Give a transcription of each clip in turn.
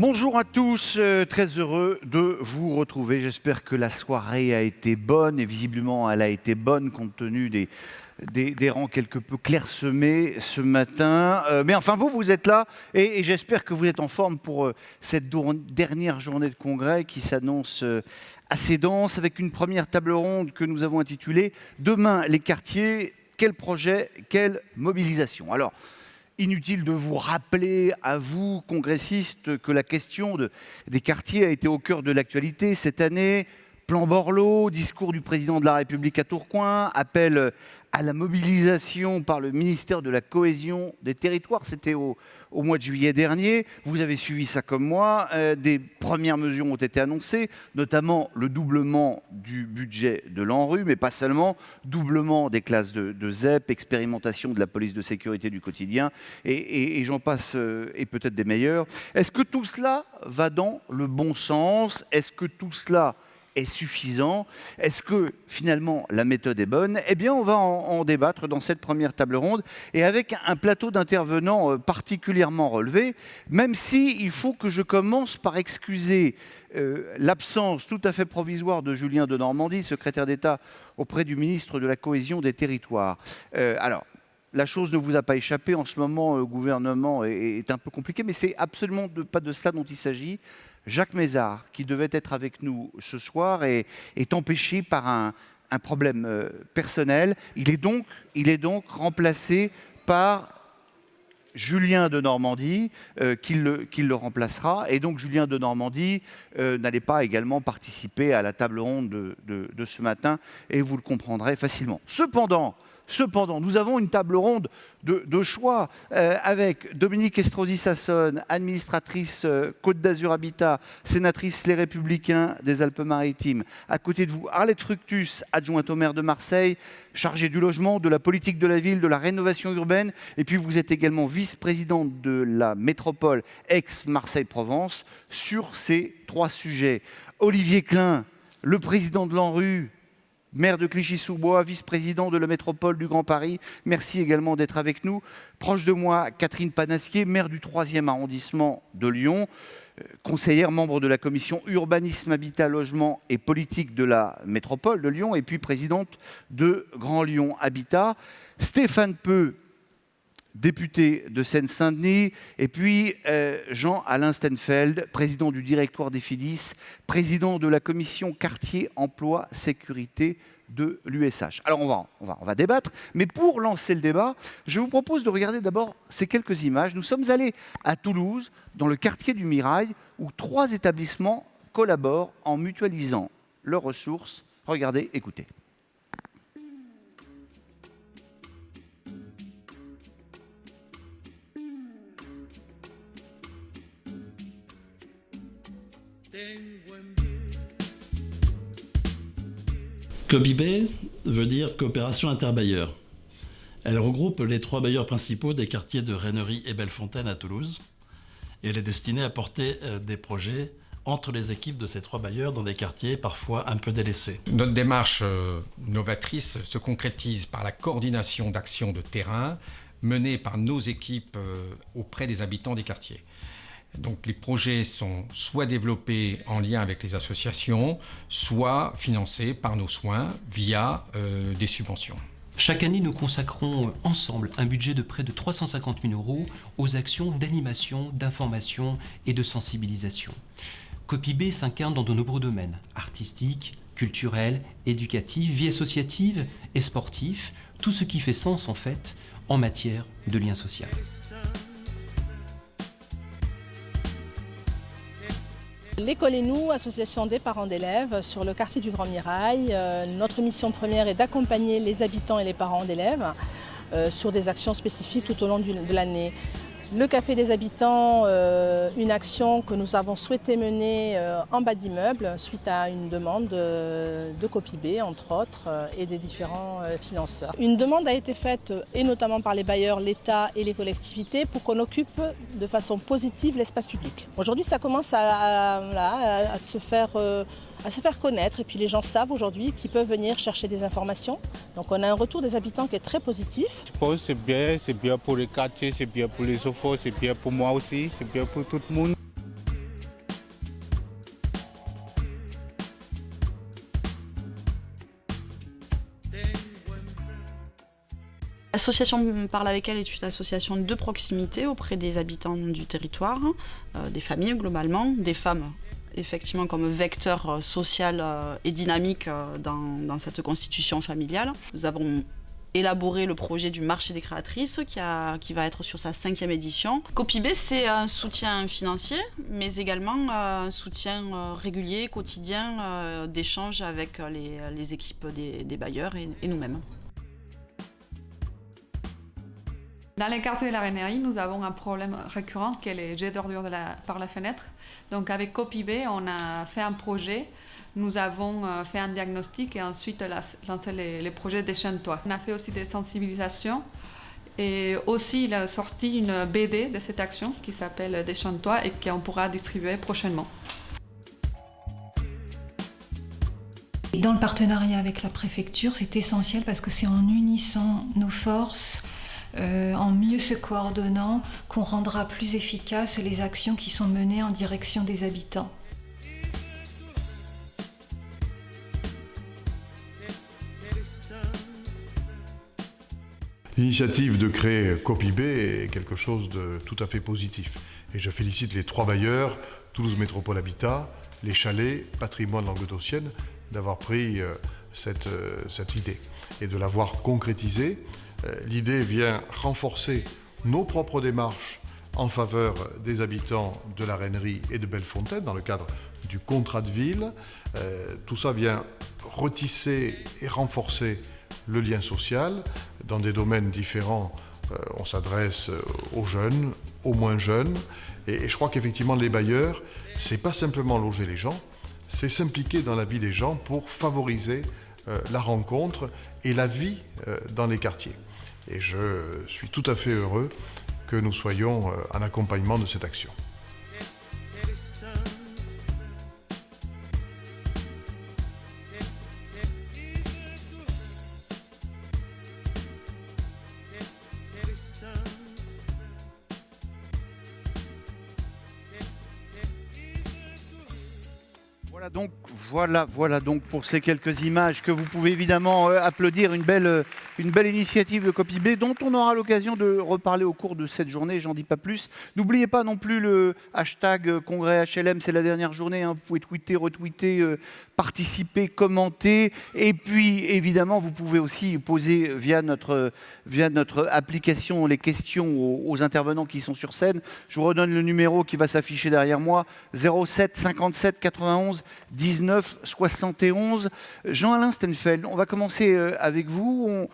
Bonjour à tous, très heureux de vous retrouver. J'espère que la soirée a été bonne et visiblement elle a été bonne compte tenu des rangs quelque peu clairsemés ce matin. Mais enfin vous êtes là et j'espère que vous êtes en forme pour cette dernière journée de congrès qui s'annonce assez dense avec une première table ronde que nous avons intitulée « Demain les quartiers, quel projet, quelle mobilisation ?» Alors, inutile de vous rappeler, à vous, congressistes, que la question des quartiers a été au cœur de l'actualité cette année. Plan Borloo, discours du président de la République à Tourcoing, appel à la mobilisation par le ministère de la Cohésion des Territoires. C'était au mois de juillet dernier. Vous avez suivi ça comme moi. Des premières mesures ont été annoncées, notamment le doublement du budget de l'ANRU, mais pas seulement, doublement des classes de ZEP, expérimentation de la police de sécurité du quotidien, et j'en passe, et peut-être des meilleurs. Est-ce que tout cela va dans le bon sens? Est-ce que tout cela est suffisant? Est-ce que finalement la méthode est bonne? Eh bien on va en débattre dans cette première table ronde et avec un plateau d'intervenants particulièrement relevé, même si il faut que je commence par excuser l'absence tout à fait provisoire de Julien Denormandie, secrétaire d'État auprès du ministre de la Cohésion des Territoires. Alors, la chose ne vous a pas échappé, en ce moment le gouvernement est un peu compliqué, mais c'est absolument pas de cela dont il s'agit. Jacques Mézard, qui devait être avec nous ce soir, est empêché par un problème personnel. Il est donc remplacé par Julien Denormandie, qui le remplacera. Et donc Julien Denormandie n'allait pas également participer à la table ronde de ce matin, et vous le comprendrez facilement. Cependant, nous avons une table ronde de choix avec Dominique Estrosi-Sassone, administratrice Côte d'Azur Habitat, sénatrice Les Républicains des Alpes-Maritimes. À côté de vous, Arlette Fructus, adjointe au maire de Marseille, chargée du logement, de la politique de la ville, de la rénovation urbaine. Et puis vous êtes également vice-présidente de la métropole ex-Marseille-Provence sur ces trois sujets. Olivier Klein, le président de l'ANRU, maire de Clichy-sous-Bois, vice-président de la métropole du Grand Paris. Merci également d'être avec nous. Proche de moi, Catherine Panassier, maire du 3e arrondissement de Lyon, conseillère, membre de la commission urbanisme, habitat, logement et politique de la métropole de Lyon, et puis présidente de Grand Lyon Habitat. Stéphane Peu, député de Seine-Saint-Denis, et puis Jean-Alain Stenfeld, président du directoire des FIDIS, président de la commission quartier, emploi, sécurité de l'USH. Alors on va débattre, mais pour lancer le débat, je vous propose de regarder d'abord ces quelques images. Nous sommes allés à Toulouse, dans le quartier du Mirail, où 3 établissements collaborent en mutualisant leurs ressources. Regardez, écoutez. COBIB veut dire coopération interbailleurs. Elle regroupe les 3 bailleurs principaux des quartiers de Rennery et Bellefontaine à Toulouse. Et elle est destinée à porter des projets entre les équipes de ces 3 bailleurs dans des quartiers parfois un peu délaissés. Notre démarche novatrice se concrétise par la coordination d'actions de terrain menées par nos équipes auprès des habitants des quartiers. Donc les projets sont soit développés en lien avec les associations, soit financés par nos soins via des subventions. Chaque année, nous consacrons ensemble un budget de près de 350 000 € aux actions d'animation, d'information et de sensibilisation. COPIB s'incarne dans de nombreux domaines, artistiques, culturels, éducatifs, vie associative et sportif, tout ce qui fait sens en fait en matière de lien social. L'école et nous, association des parents d'élèves sur le quartier du Grand Mirail. Notre mission première est d'accompagner les habitants et les parents d'élèves sur des actions spécifiques tout au long de l'année. Le Café des habitants, une action que nous avons souhaité mener en bas d'immeuble suite à une demande de COPIB, entre autres, et des différents financeurs. Une demande a été faite, et notamment par les bailleurs, l'État et les collectivités, pour qu'on occupe de façon positive l'espace public. Aujourd'hui, ça commence à se faire connaître, et puis les gens savent aujourd'hui qu'ils peuvent venir chercher des informations. Donc on a un retour des habitants qui est très positif. Je pense que c'est bien pour les quartiers, c'est bien pour les enfants, c'est bien pour moi aussi, c'est bien pour tout le monde. L'association Parle avec elle est une association de proximité auprès des habitants du territoire, des familles globalement, des femmes effectivement comme vecteur social et dynamique dans cette constitution familiale. Nous avons élaboré le projet du marché des créatrices qui va être sur sa 5e édition. Copy-B, c'est un soutien financier, mais également un soutien régulier, quotidien, d'échange avec les équipes des bailleurs et nous-mêmes. Dans les quartiers de la Rainerie, nous avons un problème récurrent qui est les jets d'ordures par la fenêtre. Donc avec Copy-B, on a fait un projet. Nous avons fait un diagnostic et ensuite lancé les projets Déchaîne-toi. On a fait aussi des sensibilisations et aussi il a sorti une BD de cette action qui s'appelle Déchaîne-toi et qu'on pourra distribuer prochainement. Dans le partenariat avec la préfecture, c'est essentiel parce que c'est en unissant nos forces, en mieux se coordonnant, qu'on rendra plus efficaces les actions qui sont menées en direction des habitants. L'initiative de créer Copy-B est quelque chose de tout à fait positif. Et je félicite les 3 bailleurs, Toulouse Métropole Habitat, les Chalets, Patrimoine Languedocienne, d'avoir pris cette idée et de l'avoir concrétisée. L'idée vient renforcer nos propres démarches en faveur des habitants de la Rainerie et de Bellefontaine dans le cadre du contrat de ville. Tout ça vient retisser et renforcer le lien social. Dans des domaines différents, on s'adresse aux jeunes, aux moins jeunes. Et je crois qu'effectivement, les bailleurs, c'est pas simplement loger les gens, c'est s'impliquer dans la vie des gens pour favoriser la rencontre et la vie dans les quartiers. Et je suis tout à fait heureux que nous soyons en accompagnement de cette action. Voilà donc pour ces quelques images que vous pouvez évidemment applaudir, une belle initiative de Copy-B dont on aura l'occasion de reparler au cours de cette journée, j'en dis pas plus. N'oubliez pas non plus le hashtag Congrès HLM, c'est la dernière journée, hein. Vous pouvez tweeter, retweeter, participer, commenter, et puis évidemment vous pouvez aussi poser via notre application les questions aux intervenants qui sont sur scène. Je vous redonne le numéro qui va s'afficher derrière moi, 07 57 91 19 71. Jean-Alain Stenfeld, on va commencer avec vous.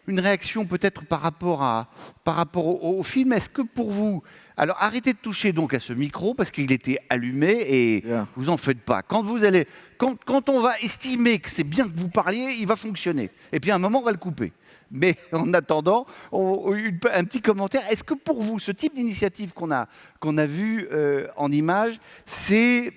Une réaction peut-être par rapport au film. Est-ce que pour vous, alors arrêtez de toucher donc à ce micro parce qu'il était allumé et vous en faites pas. Quand on va estimer que c'est bien que vous parliez, il va fonctionner. Et puis à un moment, on va le couper. Mais en attendant, un petit commentaire. Est-ce que pour vous, ce type d'initiative qu'on a vu en images, c'est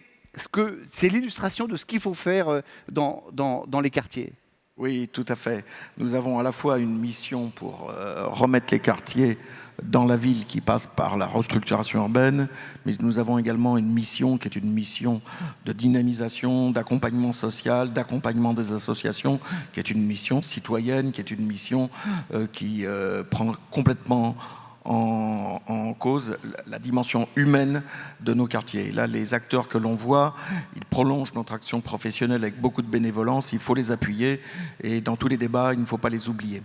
l'illustration de ce qu'il faut faire dans les quartiers? Oui, tout à fait. Nous avons à la fois une mission pour remettre les quartiers dans la ville qui passe par la restructuration urbaine, mais nous avons également une mission qui est une mission de dynamisation, d'accompagnement social, d'accompagnement des associations, qui est une mission citoyenne, qui est une mission qui prend complètement en cause la dimension humaine de nos quartiers. Là, les acteurs que l'on voit, ils prolongent notre action professionnelle avec beaucoup de bénévolence, il faut les appuyer et dans tous les débats, il ne faut pas les oublier.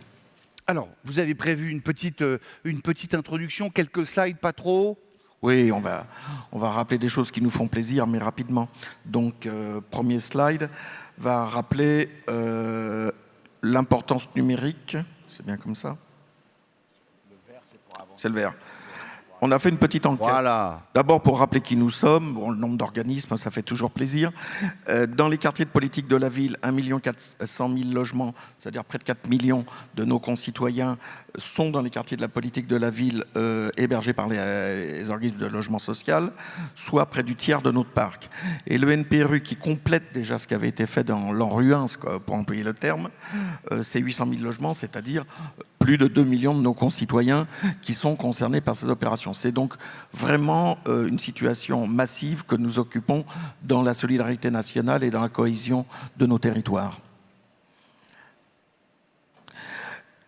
Alors, vous avez prévu une petite introduction, quelques slides, pas trop? Oui, on va rappeler des choses qui nous font plaisir, mais rapidement. Donc, premier slide va rappeler l'importance numérique, c'est bien comme ça? C'est le vert. On a fait une petite enquête. Voilà. D'abord pour rappeler qui nous sommes, le nombre d'organismes, ça fait toujours plaisir. Dans les quartiers de politique de la ville, 1 400 000 logements, c'est-à-dire près de 4 millions de nos concitoyens sont dans les quartiers de la politique de la ville hébergés par les organismes de logement social, soit près du tiers de notre parc. Et le NPRU qui complète déjà ce qui avait été fait dans l'Enruin, pour employer le terme, c'est 800 000 logements, c'est-à-dire plus de 2 millions de nos concitoyens qui sont concernés par ces opérations. C'est donc vraiment une situation massive que nous occupons dans la solidarité nationale et dans la cohésion de nos territoires.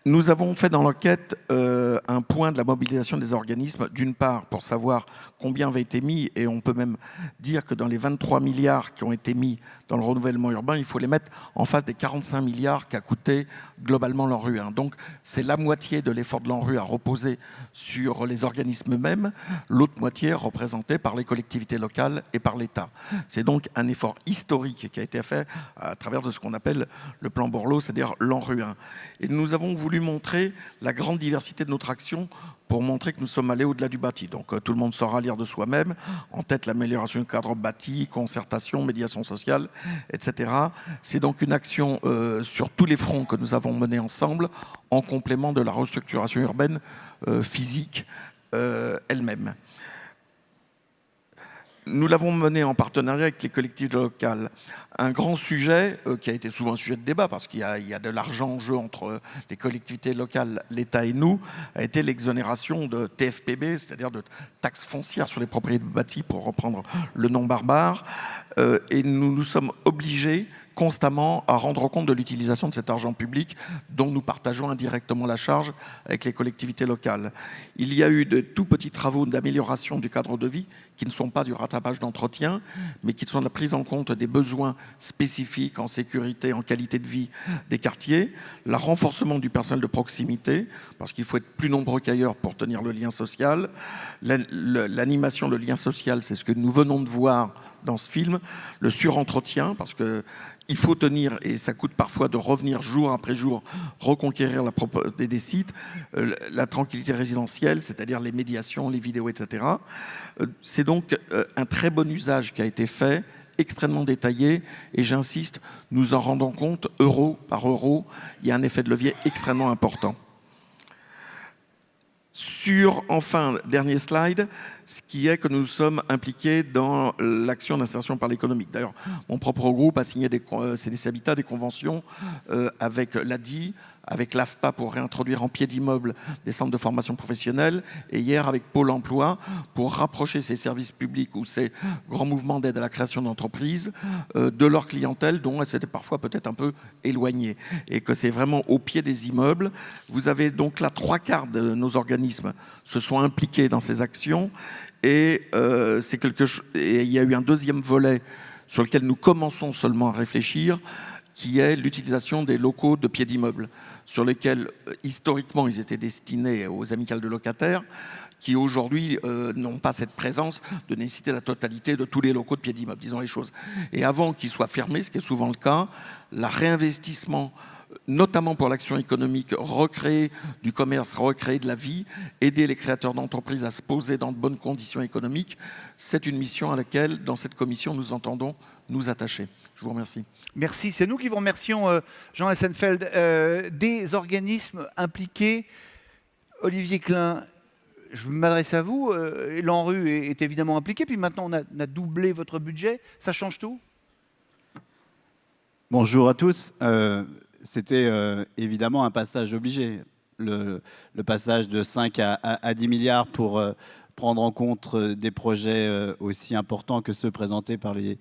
Nous avons fait dans l'enquête un point de la mobilisation des organismes, d'une part pour savoir combien avait été mis, et on peut même dire que dans les 23 milliards qui ont été mis dans le renouvellement urbain, il faut les mettre en face des 45 milliards qu'a coûté globalement l'ANRU 1. Donc c'est la moitié de l'effort de l'ANRU à reposer sur les organismes eux-mêmes, l'autre moitié représentée par les collectivités locales et par l'État. C'est donc un effort historique qui a été fait à travers de ce qu'on appelle le plan Borloo, c'est-à-dire l'ANRU 1. Et nous avons voulu montrer la grande diversité de notre action pour montrer que nous sommes allés au-delà du bâti. Donc tout le monde saura lire de soi-même, en tête l'amélioration du cadre bâti, concertation, médiation sociale, etc. C'est donc une action sur tous les fronts que nous avons menés ensemble, en complément de la restructuration urbaine physique elle-même. Nous l'avons mené en partenariat avec les collectivités locales. Un grand sujet, qui a été souvent un sujet de débat, parce qu'il y a de l'argent en jeu entre les collectivités locales, l'État et nous, a été l'exonération de TFPB, c'est-à-dire de taxes foncières sur les propriétés bâties, pour reprendre le nom barbare. Et nous nous sommes obligés constamment à rendre compte de l'utilisation de cet argent public dont nous partageons indirectement la charge avec les collectivités locales. Il y a eu de tout petits travaux d'amélioration du cadre de vie qui ne sont pas du rattrapage d'entretien, mais qui sont de la prise en compte des besoins spécifiques en sécurité, en qualité de vie des quartiers, le renforcement du personnel de proximité, parce qu'il faut être plus nombreux qu'ailleurs pour tenir le lien social, l'animation, le lien social, c'est ce que nous venons de voir dans ce film, le surentretien, parce qu'il faut tenir, et ça coûte parfois de revenir jour après jour, reconquérir la propreté des sites, la tranquillité résidentielle, c'est-à-dire les médiations, les vidéos, etc. C'est donc un très bon usage qui a été fait, extrêmement détaillé, et j'insiste, nous en rendons compte, euro par euro, il y a un effet de levier extrêmement important. Sur, enfin, dernier slide, ce qui est que nous sommes impliqués dans l'action d'insertion par l'économique. D'ailleurs, mon propre groupe a signé CDC Habitat des conventions avec l'ADI, avec l'AFPA pour réintroduire en pied d'immeuble des centres de formation professionnelle, et hier avec Pôle emploi pour rapprocher ces services publics ou ces grands mouvements d'aide à la création d'entreprises de leur clientèle dont elles s'étaient parfois peut-être un peu éloignées, et que c'est vraiment au pied des immeubles. Vous avez donc là 3/4 de nos organismes se sont impliqués dans ces actions, et il y a eu un deuxième volet sur lequel nous commençons seulement à réfléchir, qui est l'utilisation des locaux de pied d'immeuble, sur lesquels, historiquement, ils étaient destinés aux amicales de locataires, qui aujourd'hui n'ont pas cette présence de nécessiter la totalité de tous les locaux de pied d'immeuble, disons les choses. Et avant qu'ils soient fermés, ce qui est souvent le cas, le réinvestissement, notamment pour l'action économique, recréer du commerce, recréer de la vie, aider les créateurs d'entreprises à se poser dans de bonnes conditions économiques, c'est une mission à laquelle, dans cette commission, nous entendons nous attacher. Je vous remercie. Merci, c'est nous qui vous remercions, Jean Hessenfeld. Des organismes impliqués, Olivier Klein, je m'adresse à vous, l'ANRU est évidemment impliqué, puis maintenant on a doublé votre budget, ça change tout? Bonjour à tous. C'était évidemment un passage obligé, le passage de 5 à 10 milliards pour prendre en compte des projets aussi importants que ceux présentés par les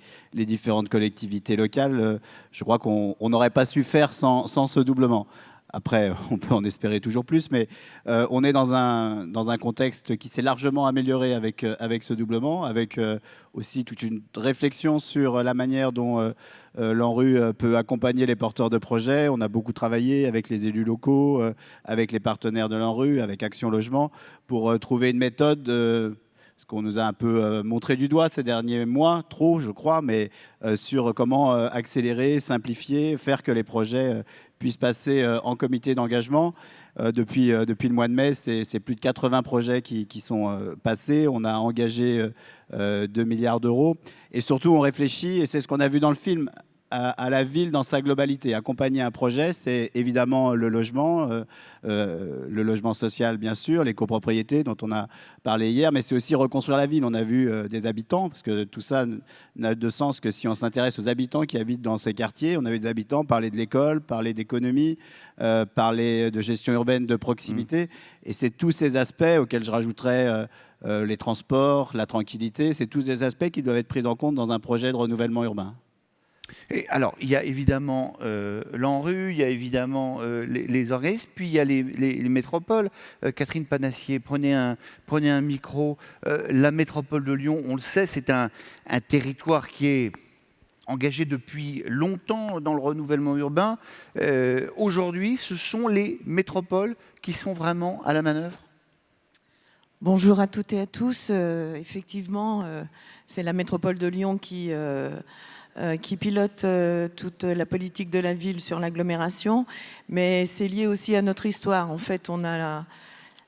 différentes collectivités locales. Je crois qu'on n'aurait pas su faire sans ce doublement. Après, on peut en espérer toujours plus, mais on est dans un contexte qui s'est largement amélioré avec ce doublement, avec aussi toute une réflexion sur la manière dont l'ANRU peut accompagner les porteurs de projets. On a beaucoup travaillé avec les élus locaux, avec les partenaires de l'ANRU, avec Action Logement, pour trouver une méthode, ce qu'on nous a un peu montré du doigt ces derniers mois, trop je crois, mais sur comment accélérer, simplifier, faire que les projets puissent passer en comité d'engagement. Depuis le mois de mai, c'est plus de 80 projets qui sont passés. On a engagé 2 milliards d'euros. Et surtout, on réfléchit, et c'est ce qu'on a vu dans le film, à la ville dans sa globalité. Accompagner un projet, c'est évidemment le logement social bien sûr, les copropriétés dont on a parlé hier, mais c'est aussi reconstruire la ville. On a vu des habitants, parce que tout ça n'a de sens que si on s'intéresse aux habitants qui habitent dans ces quartiers. On a vu des habitants parler de l'école, parler d'économie, parler de gestion urbaine de proximité. Et c'est tous ces aspects auxquels je rajouterais les transports, la tranquillité, c'est tous des aspects qui doivent être pris en compte dans un projet de renouvellement urbain. Et alors, il y a évidemment l'ANRU, il y a évidemment les organismes, puis il y a les métropoles. Catherine Panassier, prenez un micro. La métropole de Lyon, on le sait, c'est un territoire qui est engagé depuis longtemps dans le renouvellement urbain. Aujourd'hui, ce sont les métropoles qui sont vraiment à la manœuvre. Bonjour à toutes et à tous. Effectivement, c'est la métropole de Lyon qui pilote toute la politique de la ville sur l'agglomération, mais c'est lié aussi à notre histoire. En fait,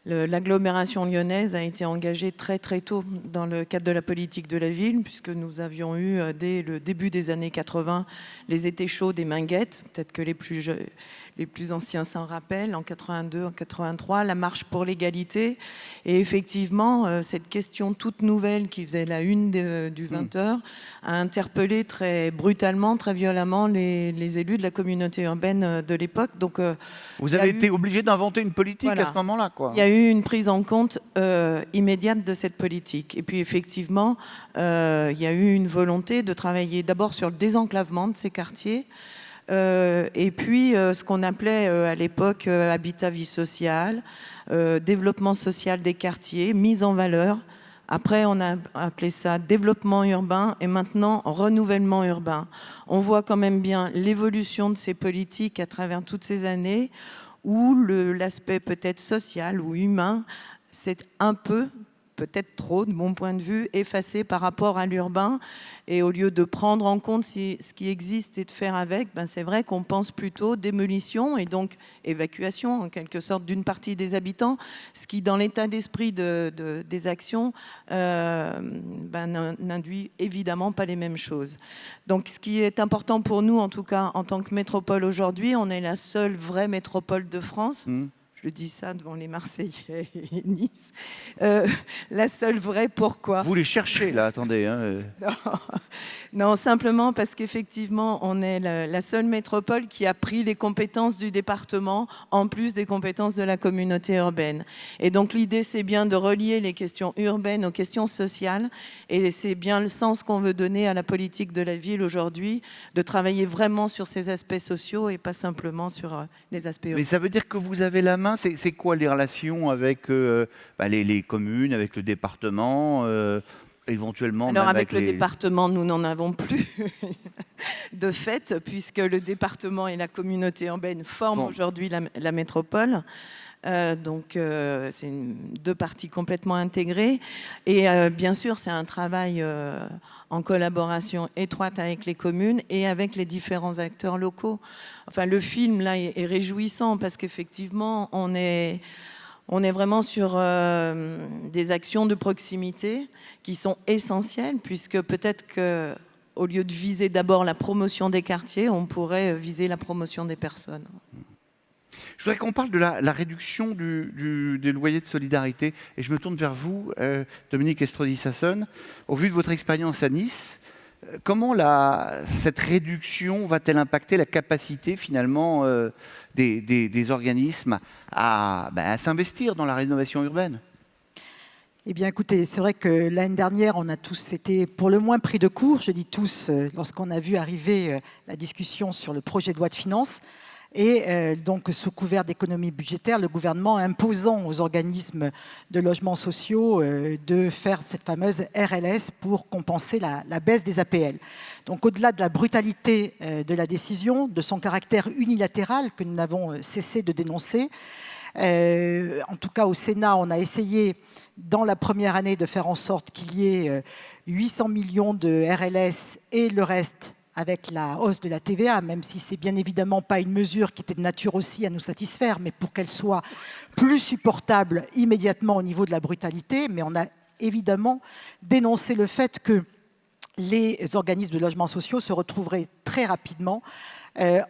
l'agglomération lyonnaise a été engagée très très tôt dans le cadre de la politique de la ville, puisque nous avions eu dès le début des années 80 les étés chauds des Minguettes, peut-être que les plus anciens s'en rappellent, en 82, en 83, la marche pour l'égalité. Et effectivement, cette question toute nouvelle qui faisait la une du 20h a interpellé très brutalement, très violemment les élus de la communauté urbaine de l'époque. Donc, vous avez été obligé d'inventer une politique à ce moment-là, quoi. Il y a eu une prise en compte immédiate de cette politique. Et puis effectivement, il y a eu une volonté de travailler d'abord sur le désenclavement de ces quartiers, et puis ce qu'on appelait à l'époque habitat vie sociale, développement social des quartiers, mise en valeur. Après, on a appelé ça développement urbain et maintenant renouvellement urbain. On voit quand même bien l'évolution de ces politiques à travers toutes ces années où l'aspect peut-être social ou humain, c'est un peu, peut-être trop, de mon point de vue, effacé par rapport à l'urbain. Et au lieu de prendre en compte ce qui existe et de faire avec, c'est vrai qu'on pense plutôt démolition et donc évacuation, en quelque sorte, d'une partie des habitants, ce qui, dans l'état d'esprit des actions, n'induit évidemment pas les mêmes choses. Donc, ce qui est important pour nous, en tout cas, en tant que métropole aujourd'hui, on est la seule vraie métropole de France. Je dis ça devant les Marseillais et Nice. La seule vraie, pourquoi ? Vous les cherchez, là, attendez. Hein. Non, simplement parce qu'effectivement, on est la seule métropole qui a pris les compétences du département en plus des compétences de la communauté urbaine. Et donc, l'idée, c'est bien de relier les questions urbaines aux questions sociales. Et c'est bien le sens qu'on veut donner à la politique de la ville aujourd'hui, de travailler vraiment sur ces aspects sociaux et pas simplement sur les aspects urbains. Mais ça veut dire que vous avez la main. C'est quoi les relations avec les communes, avec le département, éventuellement? Alors même avec le département, nous n'en avons plus de fait, puisque le département et la communauté urbaine forment aujourd'hui la métropole. Donc c'est deux parties complètement intégrées. Et bien sûr, c'est un travail en collaboration étroite avec les communes et avec les différents acteurs locaux. Enfin, le film là est réjouissant parce qu'effectivement, on est vraiment sur des actions de proximité qui sont essentielles, puisque peut-être qu'au lieu de viser d'abord la promotion des quartiers, on pourrait viser la promotion des personnes. Je voudrais qu'on parle de la réduction des loyers de solidarité. Et je me tourne vers vous, Dominique Estrosi-Sassone. Au vu de votre expérience à Nice, comment cette réduction va-t-elle impacter la capacité finalement des organismes à s'investir dans la rénovation urbaine ? Eh bien, écoutez, c'est vrai que l'année dernière, on a tous été pour le moins pris de court, je dis tous, lorsqu'on a vu arriver la discussion sur le projet de loi de finances. Et donc, sous couvert d'économie budgétaire, le gouvernement imposant aux organismes de logements sociaux de faire cette fameuse RLS pour compenser la baisse des APL. Donc, au-delà de la brutalité de la décision, de son caractère unilatéral que nous n'avons cessé de dénoncer, en tout cas au Sénat, on a essayé dans la première année de faire en sorte qu'il y ait 800 millions de RLS et le reste avec la hausse de la TVA, même si c'est bien évidemment pas une mesure qui était de nature aussi à nous satisfaire, mais pour qu'elle soit plus supportable immédiatement au niveau de la brutalité. Mais on a évidemment dénoncé le fait que les organismes de logements sociaux se retrouveraient très rapidement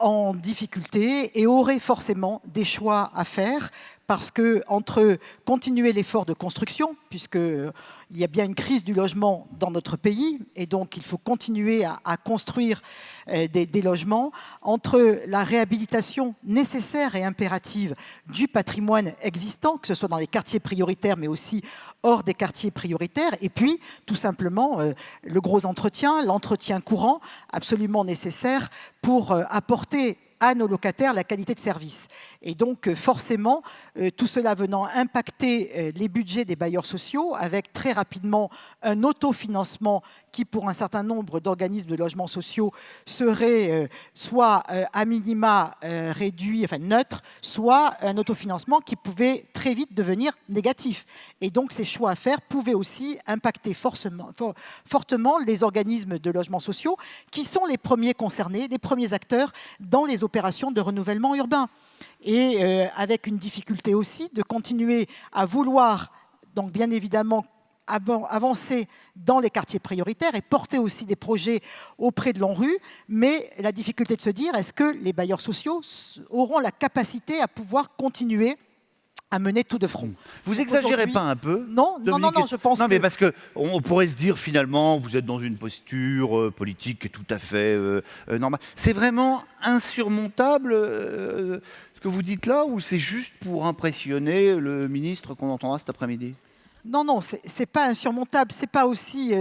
en difficulté et auraient forcément des choix à faire. Parce que entre continuer l'effort de construction, puisqu'il y a bien une crise du logement dans notre pays, et donc il faut continuer à construire des logements, entre la réhabilitation nécessaire et impérative du patrimoine existant, que ce soit dans les quartiers prioritaires, mais aussi hors des quartiers prioritaires, et puis tout simplement le gros entretien, l'entretien courant, absolument nécessaire pour apporter à nos locataires la qualité de service. Et donc forcément, tout cela venant impacter les budgets des bailleurs sociaux avec très rapidement un autofinancement qui, pour un certain nombre d'organismes de logements sociaux, serait soit à minima réduit, enfin neutre, soit un autofinancement qui pouvait très vite devenir négatif. Et donc ces choix à faire pouvaient aussi impacter fortement les organismes de logements sociaux qui sont les premiers concernés, les premiers acteurs dans les opérations de renouvellement urbain. Et avec une difficulté aussi de continuer à vouloir, donc bien évidemment, avancer dans les quartiers prioritaires et porter aussi des projets auprès de l'ANRU, mais la difficulté de se dire, est-ce que les bailleurs sociaux auront la capacité à pouvoir continuer à mener tout de front. Vous exagérez pas un peu? Non, je pense non, mais parce qu'on pourrait se dire, finalement, vous êtes dans une posture politique qui est tout à fait normale. C'est vraiment insurmontable ce que vous dites là, ou c'est juste pour impressionner le ministre qu'on entendra cet après-midi? Non, c'est pas insurmontable, c'est pas aussi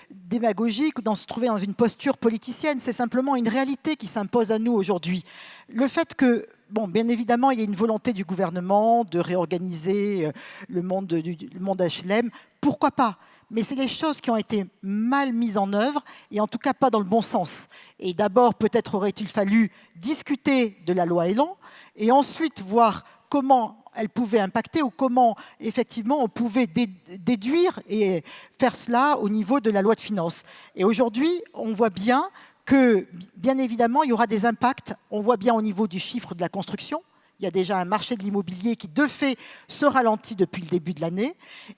démagogique ou se trouver dans une posture politicienne, c'est simplement une réalité qui s'impose à nous aujourd'hui. Le fait que, bon, bien évidemment, il y a une volonté du gouvernement de réorganiser le monde HLM, pourquoi pas? Mais c'est des choses qui ont été mal mises en œuvre et en tout cas pas dans le bon sens. Et d'abord, peut-être aurait-il fallu discuter de la loi Elan et ensuite voir comment elle pouvait impacter ou comment, effectivement, on pouvait déduire et faire cela au niveau de la loi de finances. Et aujourd'hui, on voit bien que, bien évidemment, il y aura des impacts. On voit bien au niveau du chiffre de la construction. Il y a déjà un marché de l'immobilier qui, de fait, se ralentit depuis le début de l'année.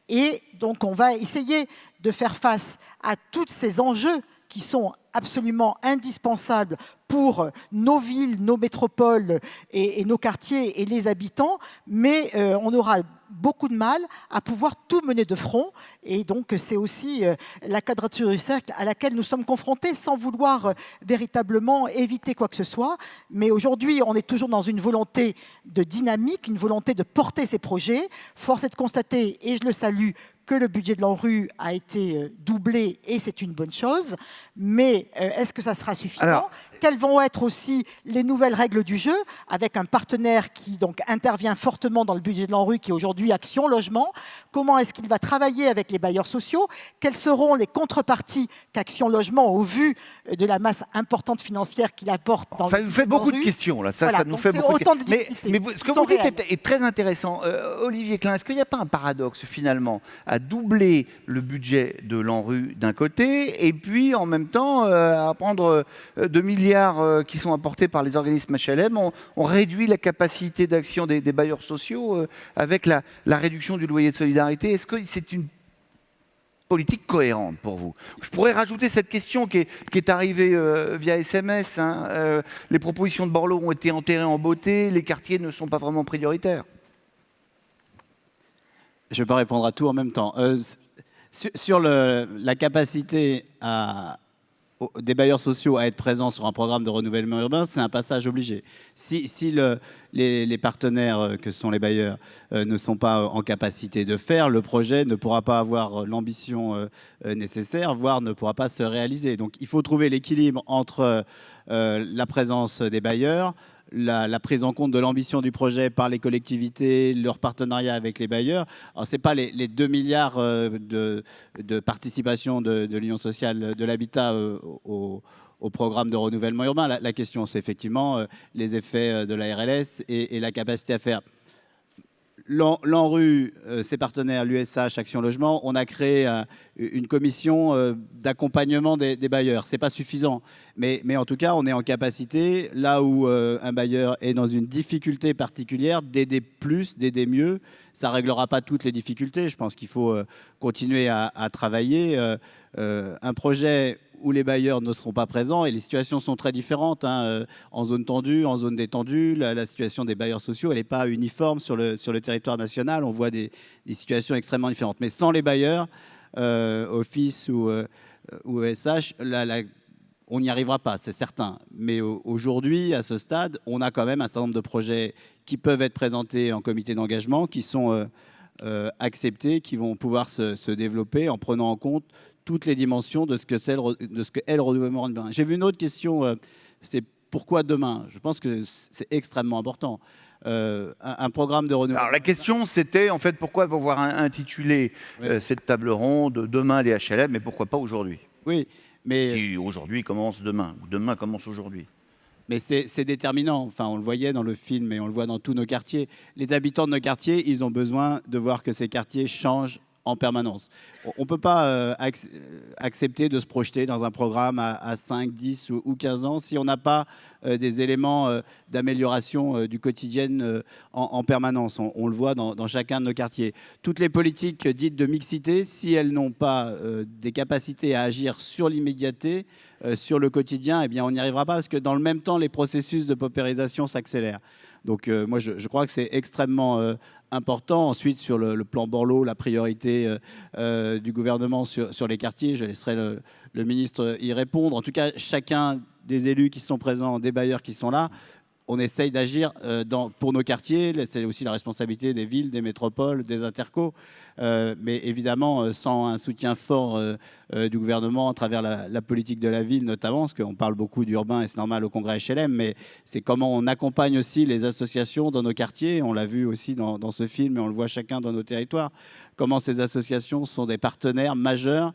Et donc, on va essayer de faire face à tous ces enjeux qui sont absolument indispensables pour nos villes, nos métropoles et nos quartiers et les habitants, mais on aura beaucoup de mal à pouvoir tout mener de front. Et donc, c'est aussi la quadrature du cercle à laquelle nous sommes confrontés sans vouloir véritablement éviter quoi que ce soit. Mais aujourd'hui, on est toujours dans une volonté de dynamique, une volonté de porter ces projets. Force est de constater, et je le salue, que le budget de l'ANRU a été doublé et c'est une bonne chose. Mais est-ce que ça sera suffisant? Quelles vont être aussi les nouvelles règles du jeu avec un partenaire qui donc intervient fortement dans le budget de l'ANRU qui est aujourd'hui Action Logement? Comment est-ce qu'il va travailler avec les bailleurs sociaux? Quelles seront les contreparties qu'Action Logement, au vu de la masse importante financière qu'il apporte dans ça le nous fait beaucoup de questions là. Ça nous fait beaucoup de questions. Mais ce que vous dites est très intéressant. Olivier Klein, est-ce qu'il n'y a pas un paradoxe finalement à doubler le budget de l'ANRU d'un côté et puis en même temps à prendre 2 milliards qui sont apportés par les organismes HLM, on réduit la capacité d'action des bailleurs sociaux avec la réduction du loyer de solidarité? Est-ce que c'est une politique cohérente pour vous? Je pourrais rajouter cette question qui est arrivée via SMS. Les propositions de Borloo ont été enterrées en beauté, les quartiers ne sont pas vraiment prioritaires. Je ne vais pas répondre à tout en même temps. Sur la capacité des bailleurs sociaux à être présents sur un programme de renouvellement urbain, c'est un passage obligé. Si les partenaires que sont les bailleurs ne sont pas en capacité de faire, le projet ne pourra pas avoir l'ambition nécessaire, voire ne pourra pas se réaliser. Donc il faut trouver l'équilibre entre la présence des bailleurs, la prise en compte de l'ambition du projet par les collectivités, leur partenariat avec les bailleurs. Alors, ce n'est pas les 2 milliards de participation de l'Union sociale de l'habitat au programme de renouvellement urbain. La question, c'est effectivement les effets de la RLS et la capacité à faire. L'ANRU, ses partenaires, l'USH, Action Logement, on a créé une commission d'accompagnement des bailleurs. Ce n'est pas suffisant, mais en tout cas, on est en capacité, là où un bailleur est dans une difficulté particulière, d'aider plus, d'aider mieux. Ça ne réglera pas toutes les difficultés. Je pense qu'il faut continuer à travailler. Un projet où les bailleurs ne seront pas présents, et les situations sont très différentes, hein, en zone tendue, en zone détendue. La situation des bailleurs sociaux, elle n'est pas uniforme sur le territoire national. On voit des situations extrêmement différentes. Mais sans les bailleurs, Office ou ESH, on n'y arrivera pas, c'est certain. Mais aujourd'hui, à ce stade, on a quand même un certain nombre de projets qui peuvent être présentés en comité d'engagement, qui sont acceptés, qui vont pouvoir se développer en prenant en compte toutes les dimensions de ce que est le renouvellement urbain. J'ai vu une autre question, c'est pourquoi demain? Je pense que c'est extrêmement important. Un programme de renouvellement. Alors la question c'était en fait pourquoi avoir intitulé cette table ronde demain les HLM, mais pourquoi pas aujourd'hui? Oui, mais si aujourd'hui commence demain ou demain commence aujourd'hui. Mais c'est déterminant. Enfin, on le voyait dans le film et on le voit dans tous nos quartiers. Les habitants de nos quartiers, ils ont besoin de voir que ces quartiers changent en permanence. On ne peut pas accepter de se projeter dans un programme à 5, 10 ou 15 ans si on n'a pas des éléments d'amélioration du quotidien en permanence. On le voit dans chacun de nos quartiers. Toutes les politiques dites de mixité, si elles n'ont pas des capacités à agir sur l'immédiateté, sur le quotidien, eh bien, on n'y arrivera pas parce que dans le même temps, les processus de paupérisation s'accélèrent. Donc moi, je crois que c'est extrêmement important. Ensuite, sur le plan Borloo, la priorité du gouvernement sur les quartiers, je laisserai le ministre y répondre. En tout cas, chacun des élus qui sont présents, des bailleurs qui sont là, on essaye d'agir pour nos quartiers. C'est aussi la responsabilité des villes, des métropoles, des intercos. Mais évidemment, sans un soutien fort du gouvernement à travers la politique de la ville notamment, parce qu'on parle beaucoup d'urbain et c'est normal au congrès HLM, mais c'est comment on accompagne aussi les associations dans nos quartiers. On l'a vu aussi dans ce film et on le voit chacun dans nos territoires, comment ces associations sont des partenaires majeurs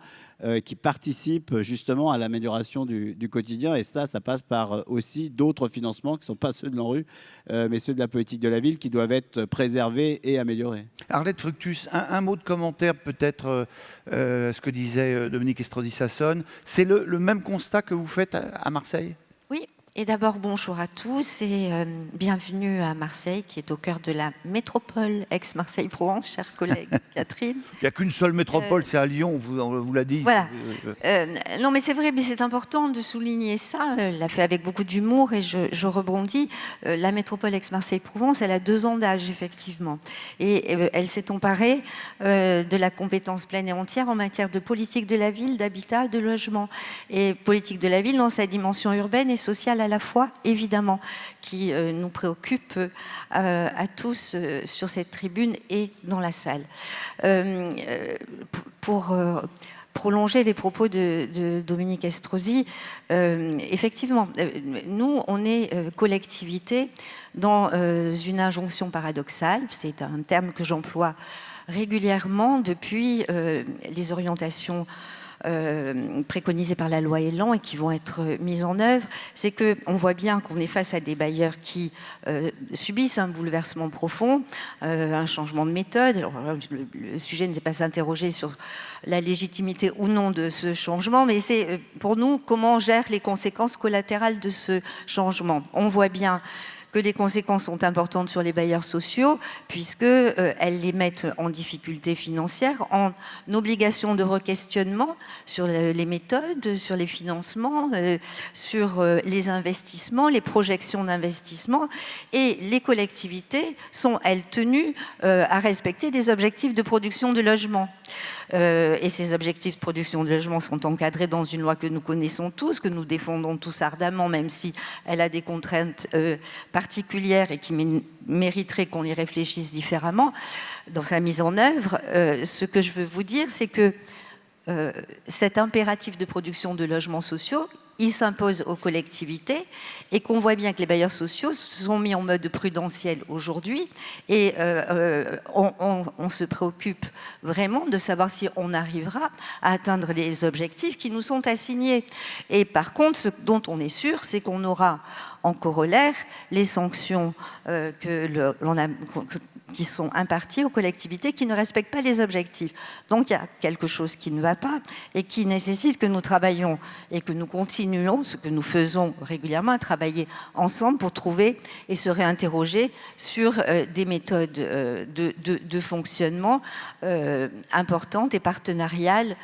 qui participent justement à l'amélioration du quotidien. Et ça passe par aussi d'autres financements qui ne sont pas ceux de l'ANRU, mais ceux de la politique de la ville qui doivent être préservés et améliorés. Arlette Fructus, un mot de commentaire peut-être ce que disait Dominique Estrosi-Sassone. C'est le même constat que vous faites à Marseille? Oui. Et d'abord, bonjour à tous et bienvenue à Marseille, qui est au cœur de la métropole ex-Marseille-Provence, chère collègue Catherine. Il n'y a qu'une seule métropole, c'est à Lyon, on vous l'a dit. Voilà. Non, mais c'est vrai, mais c'est important de souligner ça. Elle l'a fait avec beaucoup d'humour et je rebondis. La métropole ex-Marseille-Provence, elle a 2 ans d'âge, effectivement. Et elle s'est emparée de la compétence pleine et entière en matière de politique de la ville, d'habitat, de logement. Et politique de la ville dans sa dimension urbaine et sociale à la fois, évidemment, qui nous préoccupe à tous sur cette tribune et dans la salle. Pour prolonger les propos de Dominique Estrosi, effectivement, nous, on est collectivité dans une injonction paradoxale. C'est un terme que j'emploie régulièrement depuis les orientations préconisées par la loi Elan et qui vont être mises en œuvre, c'est qu'on voit bien qu'on est face à des bailleurs qui subissent un bouleversement profond, un changement de méthode. Alors, le sujet ne s'est pas s'interroger sur la légitimité ou non de ce changement, mais c'est pour nous comment on gère les conséquences collatérales de ce changement. On voit bien que les conséquences sont importantes sur les bailleurs sociaux, puisqu'elles les mettent en difficulté financière, en obligation de re-questionnement sur les méthodes, sur les financements, sur les investissements, les projections d'investissement. Et les collectivités sont, elles, tenues à respecter des objectifs de production de logements. Et ces objectifs de production de logements sont encadrés dans une loi que nous connaissons tous, que nous défendons tous ardemment, même si elle a des contraintes particulières et qui mériteraient qu'on y réfléchisse différemment dans sa mise en œuvre. Ce que je veux vous dire, c'est que cet impératif de production de logements sociaux, il s'impose aux collectivités et qu'on voit bien que les bailleurs sociaux se sont mis en mode prudentiel aujourd'hui et on se préoccupe vraiment de savoir si on arrivera à atteindre les objectifs qui nous sont assignés. Et par contre, ce dont on est sûr, c'est qu'on aura en corollaire les sanctions qui sont impartis aux collectivités qui ne respectent pas les objectifs. Donc il y a quelque chose qui ne va pas et qui nécessite que nous travaillions et que nous continuons, ce que nous faisons régulièrement, à travailler ensemble pour trouver et se réinterroger sur des méthodes de fonctionnement importantes et partenariales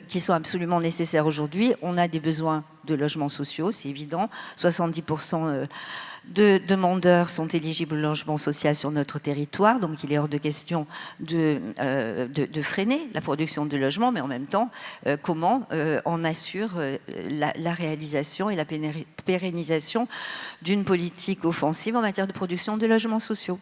qui sont absolument nécessaires aujourd'hui. On a des besoins de logements sociaux, c'est évident. 70% de demandeurs sont éligibles au logement social sur notre territoire, donc il est hors de question de freiner la production de logements, mais en même temps, comment on assure la réalisation et la pérennisation d'une politique offensive en matière de production de logements sociaux.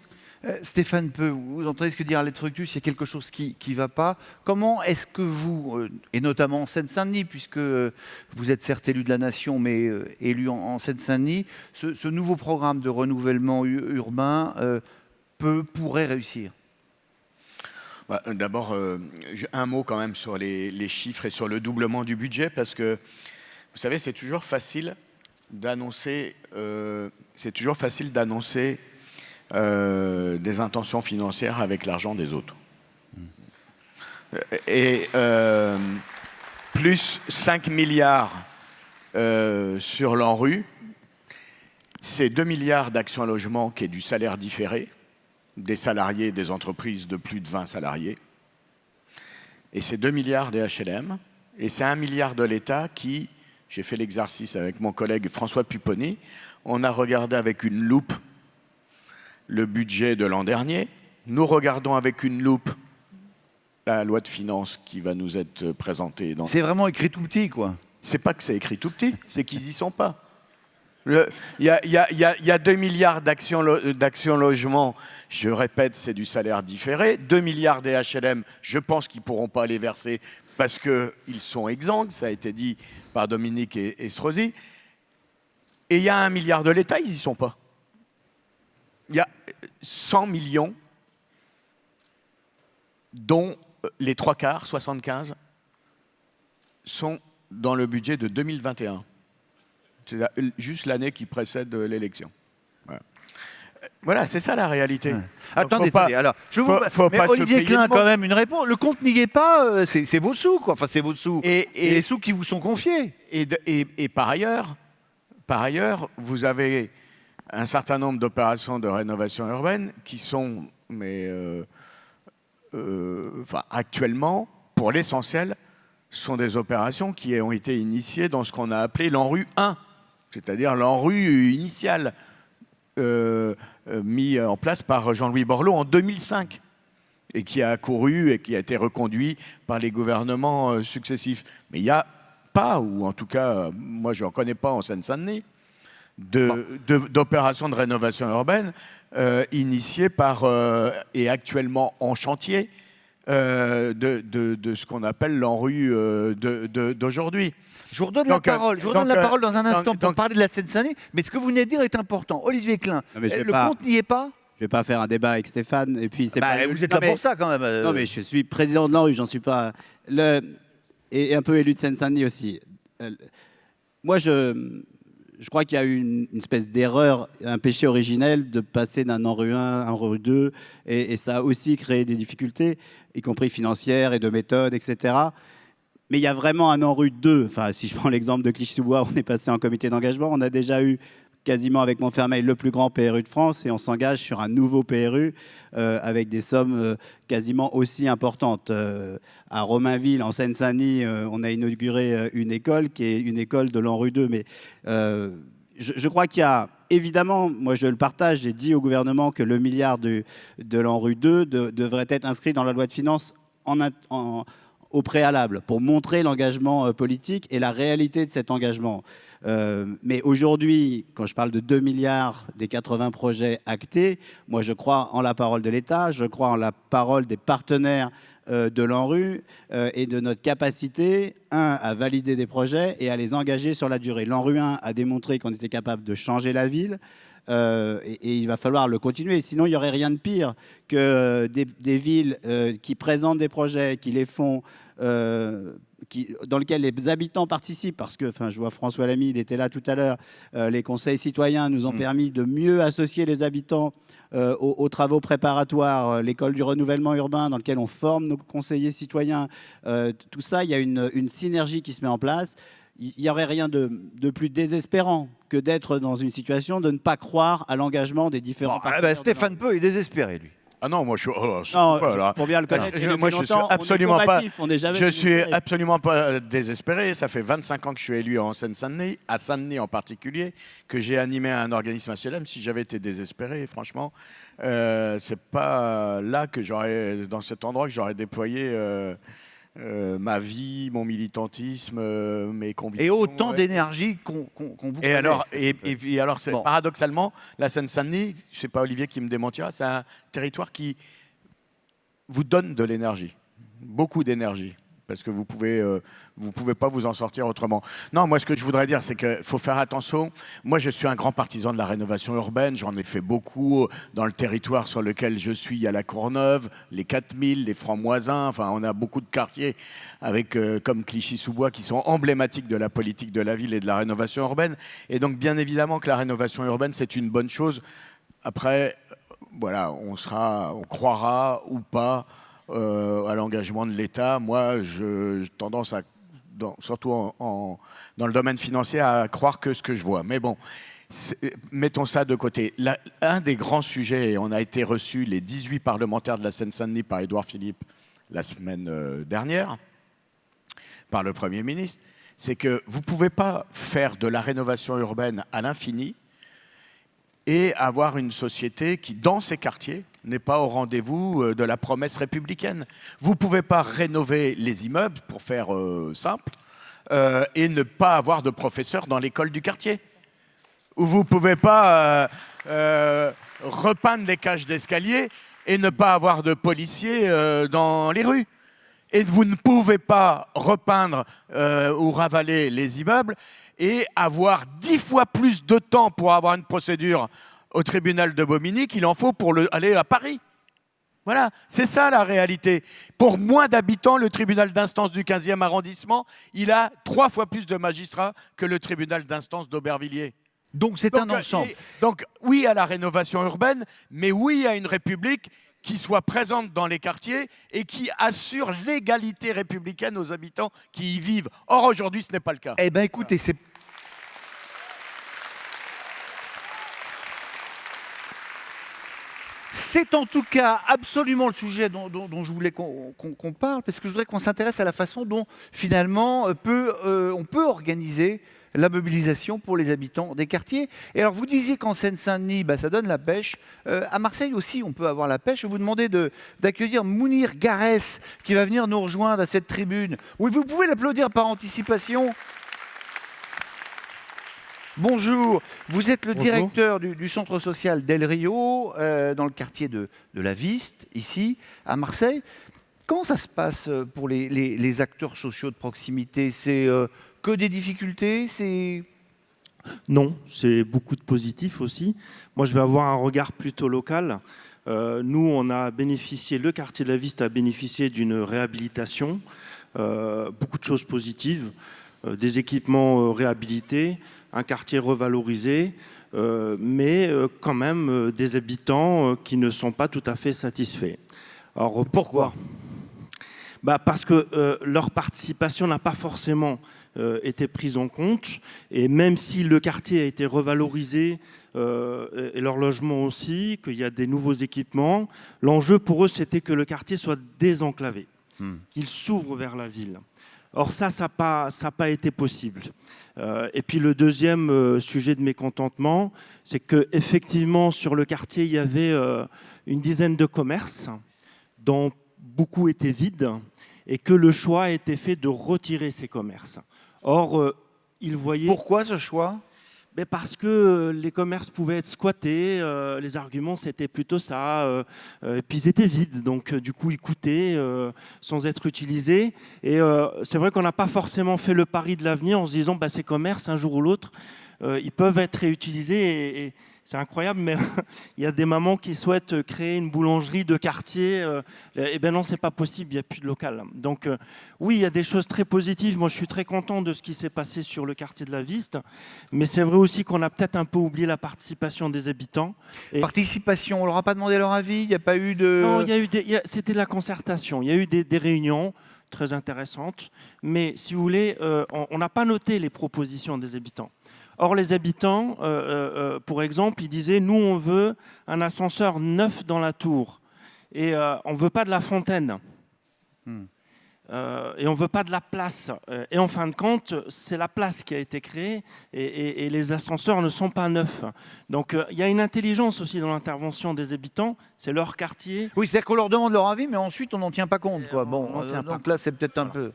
Stéphane Peu, vous entendez ce que dit Arlette Fructus, il y a quelque chose qui ne va pas. Comment est-ce que vous, et notamment en Seine-Saint-Denis, puisque vous êtes certes élu de la Nation, mais élu en Seine-Saint-Denis, ce nouveau programme de renouvellement urbain pourrait réussir? D'abord, un mot quand même sur les chiffres et sur le doublement du budget, parce que, vous savez, c'est toujours facile d'annoncer des intentions financières avec l'argent des autres. Et plus 5 milliards sur l'ANRU, c'est 2 milliards d'actions à logement qui est du salaire différé des salariés des entreprises de plus de 20 salariés. Et c'est 2 milliards des HLM. Et c'est 1 milliard de l'État qui, j'ai fait l'exercice avec mon collègue François Pupponi, on a regardé avec une loupe le budget de l'an dernier. Nous regardons avec une loupe la loi de finances qui va nous être présentée. C'est vraiment écrit tout petit, quoi. C'est pas que c'est écrit tout petit, c'est qu'ils y sont pas. Il y a 2 milliards d'actions logement, je répète, c'est du salaire différé. 2 milliards des HLM, je pense qu'ils ne pourront pas les verser parce qu'ils sont exsangues, ça a été dit par Dominique et Estrosi. Et il y a 1 milliard de l'État, ils n'y sont pas. Il y a 100 millions, dont les 3/4, 75, sont dans le budget de 2021. C'est juste l'année qui précède l'élection. Voilà, c'est ça la réalité. Ouais. Attendez, alors, mais Olivier Klein a quand même une réponse. Le compte n'y est pas, c'est vos sous, quoi. Enfin, c'est vos sous. Et les sous qui vous sont confiés. Et par ailleurs, vous avez un certain nombre d'opérations de rénovation urbaine qui sont, actuellement, pour l'essentiel, sont des opérations qui ont été initiées dans ce qu'on a appelé l'ANRU 1, c'est-à-dire l'ANRU initial, mis en place par Jean-Louis Borloo en 2005, et qui a couru et qui a été reconduit par les gouvernements successifs. Mais il n'y a pas, ou en tout cas, moi je n'en connais pas en Seine-Saint-Denis, d'opérations de rénovation urbaine initiées par et actuellement en chantier de ce qu'on appelle l'ANRU d'aujourd'hui. Je vous redonne la parole. Je vous redonne la parole dans un instant pour parler de la Seine-Saint-Denis. Mais ce que vous venez de dire est important. Olivier Klein, le compte n'y est pas. Je ne vais pas faire un débat avec Stéphane. Et puis vous êtes là pour ça quand même. Non, mais je suis président de l'ANRU, j'en suis pas. Et un peu élu de Seine-Saint-Denis aussi. Moi, je crois qu'il y a eu une espèce d'erreur, un péché originel de passer d'un ANRU 1 à un ANRU 2. Et ça a aussi créé des difficultés, y compris financières et de méthode, etc. Mais il y a vraiment un ANRU 2. Enfin, si je prends l'exemple de Clichy-sous-Bois, on est passé en comité d'engagement. On a déjà eu quasiment avec Montfermeil le plus grand PRU de France et on s'engage sur un nouveau PRU avec des sommes quasiment aussi importantes. À Romainville, en Seine-Saint-Denis, on a inauguré une école qui est une école de l'ANRU 2. Mais je crois qu'il y a, évidemment, moi je le partage, j'ai dit au gouvernement que le milliard de l'ANRU 2 devrait être inscrit dans la loi de finances au préalable pour montrer l'engagement politique et la réalité de cet engagement. Mais aujourd'hui, quand je parle de 2 milliards des 80 projets actés, moi je crois en la parole de l'État, je crois en la parole des partenaires de l'ANRU et de notre capacité, à valider des projets et à les engager sur la durée. L'ANRU 1 a démontré qu'on était capable de changer la ville, et il va falloir le continuer. Sinon, il n'y aurait rien de pire que des villes qui présentent des projets, qui les font, dans lesquels les habitants participent, parce que, je vois François Lamy, il était là tout à l'heure, les conseils citoyens nous ont permis de mieux associer les habitants aux travaux préparatoires, l'école du renouvellement urbain dans lequel on forme nos conseillers citoyens. Tout ça, il y a une synergie qui se met en place. Il n'y aurait rien de plus désespérant que d'être dans une situation de ne pas croire à l'engagement des différents partenaires. Stéphane Peu est désespéré, lui. Ah non, moi je suis pour bien le connaître, moi je suis absolument pas. Je suis désespéré. absolument pas désespéré. Ça fait 25 ans que je suis élu en Seine-Saint-Denis, à Saint-Denis en particulier, que j'ai animé un organisme HLM. Si j'avais été désespéré, franchement, c'est pas là que j'aurais, dans cet endroit, que j'aurais déployé ma vie, mon militantisme, mes convictions. Et autant d'énergie qu'on vous Et connaît. puis alors paradoxalement, la Seine-Saint-Denis, c'est pas Olivier qui me démentira, c'est un territoire qui vous donne de l'énergie, beaucoup d'énergie, parce que vous pouvez pas vous en sortir autrement. Non, moi ce que je voudrais dire, c'est qu'il faut faire attention. Moi je suis un grand partisan de la rénovation urbaine, j'en ai fait beaucoup dans le territoire sur lequel je suis. Il y a la Courneuve, les 4000, les Francs-Moisins, enfin on a beaucoup de quartiers avec, comme Clichy-sous-Bois qui sont emblématiques de la politique de la ville et de la rénovation urbaine. Et donc bien évidemment que la rénovation urbaine c'est une bonne chose. Après, voilà, on croira ou pas à l'engagement de l'État. Moi, j'ai tendance à, surtout dans le domaine financier, à croire que ce que je vois. Mais bon, mettons ça de côté. Un des grands sujets, et on a été reçus, les 18 parlementaires de la Seine-Saint-Denis, par Édouard Philippe la semaine dernière, par le Premier ministre, c'est que vous ne pouvez pas faire de la rénovation urbaine à l'infini et avoir une société qui, dans ces quartiers, n'est pas au rendez-vous de la promesse républicaine. Vous ne pouvez pas rénover les immeubles, pour faire simple, et ne pas avoir de professeurs dans l'école du quartier. Ou vous ne pouvez pas repeindre les cages d'escalier et ne pas avoir de policiers dans les rues. Et vous ne pouvez pas repeindre ou ravaler les immeubles et avoir 10 fois plus de temps pour avoir une procédure au tribunal de Bobigny qu'il en faut pour aller à Paris. Voilà, c'est ça la réalité. Pour moins d'habitants, le tribunal d'instance du 15e arrondissement, il a 3 fois plus de magistrats que le tribunal d'instance d'Aubervilliers. Donc c'est un ensemble. Donc oui à la rénovation urbaine, mais oui à une République qui soit présente dans les quartiers et qui assure l'égalité républicaine aux habitants qui y vivent. Or, aujourd'hui, ce n'est pas le cas. Eh bien, écoutez, c'est... C'est en tout cas absolument le sujet dont je voulais qu'on parle, parce que je voudrais qu'on s'intéresse à la façon dont, finalement, on peut organiser la mobilisation pour les habitants des quartiers. Et alors, vous disiez qu'en Seine-Saint-Denis, ça donne la pêche. À Marseille aussi, on peut avoir la pêche. Je vais vous demander d'accueillir Mounir Garès, qui va venir nous rejoindre à cette tribune. Oui, vous pouvez l'applaudir par anticipation. Bonjour, vous êtes le directeur du centre social Del Rio, dans le quartier de la Viste, ici, à Marseille. Comment ça se passe pour les acteurs sociaux de proximité? C'est que des difficultés? Non, c'est beaucoup de positifs aussi. Moi, je vais avoir un regard plutôt local. Nous, on a bénéficié, le quartier de la Viste a bénéficié d'une réhabilitation, beaucoup de choses positives, des équipements réhabilités, un quartier revalorisé, mais quand même des habitants qui ne sont pas tout à fait satisfaits. Alors pourquoi ? Parce que leur participation n'a pas forcément été prise en compte, et même si le quartier a été revalorisé, et leur logement aussi, qu'il y a des nouveaux équipements, l'enjeu pour eux c'était que le quartier soit désenclavé, qu'il s'ouvre vers la ville. Or ça n'a pas été possible. Et puis le deuxième sujet de mécontentement, c'est qu'effectivement sur le quartier, il y avait une dizaine de commerces dont beaucoup étaient vides et que le choix a été fait de retirer ces commerces. Or, ils voyaient... Pourquoi ce choix ? Parce que les commerces pouvaient être squattés, les arguments c'était plutôt ça, et puis ils étaient vides, donc du coup ils coûtaient sans être utilisés. Et c'est vrai qu'on n'a pas forcément fait le pari de l'avenir en se disant ces commerces, un jour ou l'autre, ils peuvent être réutilisés et c'est incroyable, mais il y a des mamans qui souhaitent créer une boulangerie de quartier. Eh bien non, c'est pas possible, il n'y a plus de local. Donc oui, il y a des choses très positives. Moi, je suis très content de ce qui s'est passé sur le quartier de la Viste. Mais c'est vrai aussi qu'on a peut-être un peu oublié la participation des habitants. Participation, on leur a pas demandé leur avis? Il n'y a pas eu de... Non, c'était de la concertation. Il y a eu des réunions très intéressantes. Mais si vous voulez, on n'a pas noté les propositions des habitants. Or, les habitants, pour exemple, ils disaient « Nous, on veut un ascenseur neuf dans la tour. Et on ne veut pas de la fontaine. Et on ne veut pas de la place. Et en fin de compte, c'est la place qui a été créée et les ascenseurs ne sont pas neufs. Donc, il y a une intelligence aussi dans l'intervention des habitants. C'est leur quartier. Oui, c'est-à-dire qu'on leur demande leur avis, mais ensuite, on n'en tient pas compte. Quoi. Bon, donc là, c'est peut-être un peu...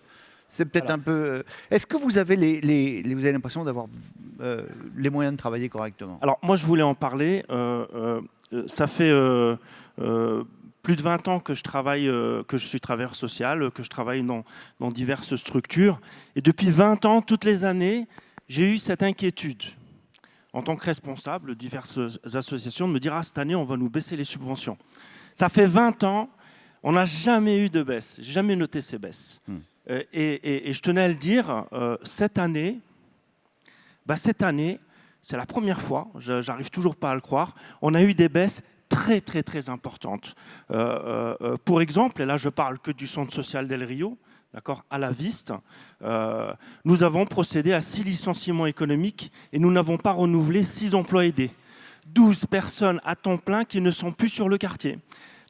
C'est peut-être un peu... Est-ce que vous avez vous avez l'impression d'avoir les moyens de travailler correctement? Alors, moi, je voulais en parler. Ça fait plus de 20 ans que je suis travailleur social, que je travaille dans diverses structures. Et depuis 20 ans, toutes les années, j'ai eu cette inquiétude, en tant que responsable de diverses associations, de me dire « Ah, cette année, on va nous baisser les subventions ». Ça fait 20 ans, on n'a jamais eu de baisse. J'ai jamais noté ces baisses. Et je tenais à le dire, cette année, c'est la première fois, j'arrive toujours pas à le croire, on a eu des baisses très très très importantes. Pour exemple, et là je parle que du centre social d'El Rio, d'accord, à la Viste, nous avons procédé à 6 licenciements économiques et nous n'avons pas renouvelé 6 emplois aidés. 12 personnes à temps plein qui ne sont plus sur le quartier.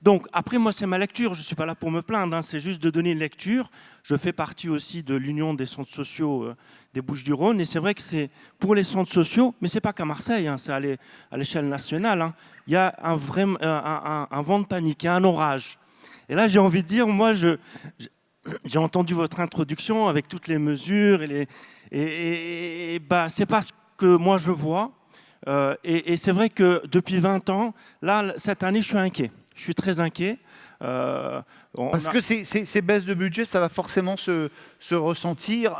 Donc, après, moi, c'est ma lecture. Je ne suis pas là pour me plaindre. Hein. C'est juste de donner une lecture. Je fais partie aussi de l'Union des centres sociaux des Bouches-du-Rhône. Et c'est vrai que c'est pour les centres sociaux, mais ce n'est pas qu'à Marseille, hein, c'est à l'échelle nationale. Hein. Il y a un vent de panique, il y a un orage. Et là, j'ai envie de dire, moi, j'ai entendu votre introduction avec toutes les mesures. Et ce n'est pas ce que moi, je vois. Et c'est vrai que depuis 20 ans, là, cette année, je suis inquiet. Je suis très inquiet. Parce que ces baisses de budget, ça va forcément se ressentir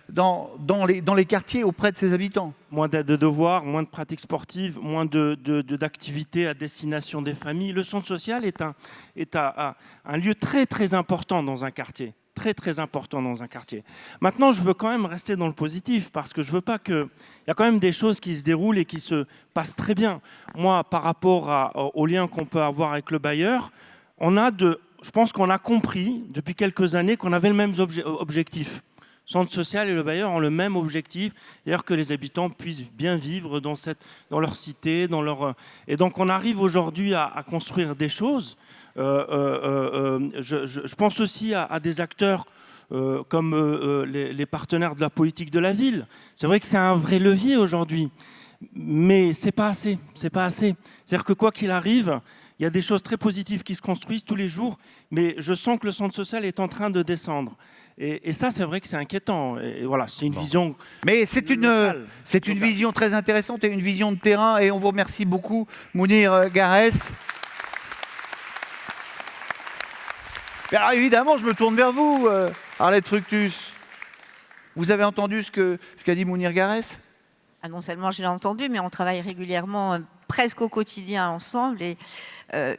dans les quartiers auprès de ses habitants. Moins d'aide de devoirs, moins de pratiques sportives, moins d'activités à destination des familles. Le centre social est un lieu très très important dans un quartier. Très très important dans un quartier. Maintenant, je veux quand même rester dans le positif parce que je veux pas que... Il y a quand même des choses qui se déroulent et qui se passent très bien. Moi, par rapport au lien qu'on peut avoir avec le bailleur, je pense qu'on a compris depuis quelques années qu'on avait le même objectif. Le centre social et le bailleur ont le même objectif, c'est-à-dire que les habitants puissent bien vivre dans leur cité, et donc on arrive aujourd'hui à construire des choses. Je pense aussi à des acteurs comme les partenaires de la politique de la ville. C'est vrai que c'est un vrai levier aujourd'hui, mais c'est pas assez. C'est pas assez. C'est-à-dire que quoi qu'il arrive, il y a des choses très positives qui se construisent tous les jours, mais je sens que le centre social est en train de descendre. Et ça, c'est vrai que c'est inquiétant. Et voilà, c'est une vision. Mais c'est une vision très intéressante et une vision de terrain. Et on vous remercie beaucoup, Mounir Garès. Alors évidemment, je me tourne vers vous, Arlette Fructus. Vous avez entendu ce qu'a dit Mounir Garès? Non seulement je l'ai entendu, mais on travaille régulièrement, presque au quotidien ensemble. Et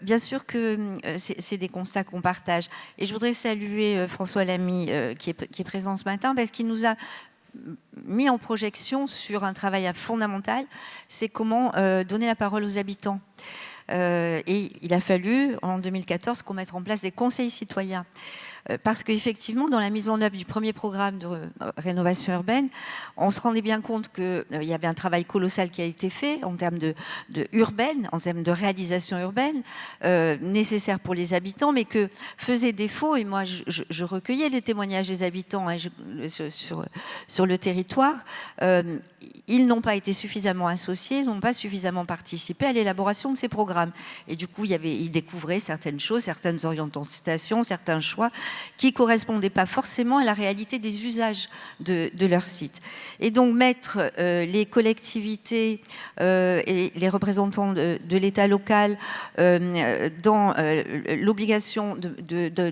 bien sûr que c'est des constats qu'on partage. Et je voudrais saluer François Lamy, qui est présent ce matin, parce qu'il nous a mis en projection sur un travail fondamental, c'est comment donner la parole aux habitants. Et il a fallu, en 2014, qu'on mette en place des conseils citoyens. Parce qu'effectivement, dans la mise en œuvre du premier programme de rénovation urbaine, on se rendait bien compte qu'il y avait un travail colossal qui a été fait en termes de urbaine, en termes de réalisation urbaine, nécessaire pour les habitants, mais que faisait défaut, et moi je recueillais les témoignages des habitants sur le territoire, ils n'ont pas été suffisamment associés, ils n'ont pas suffisamment participé à l'élaboration de ces programmes. Et du coup, ils découvraient certaines choses, certaines orientations, certains choix qui ne correspondaient pas forcément à la réalité des usages de leur site. Et donc mettre les collectivités et les représentants de l'État local dans l'obligation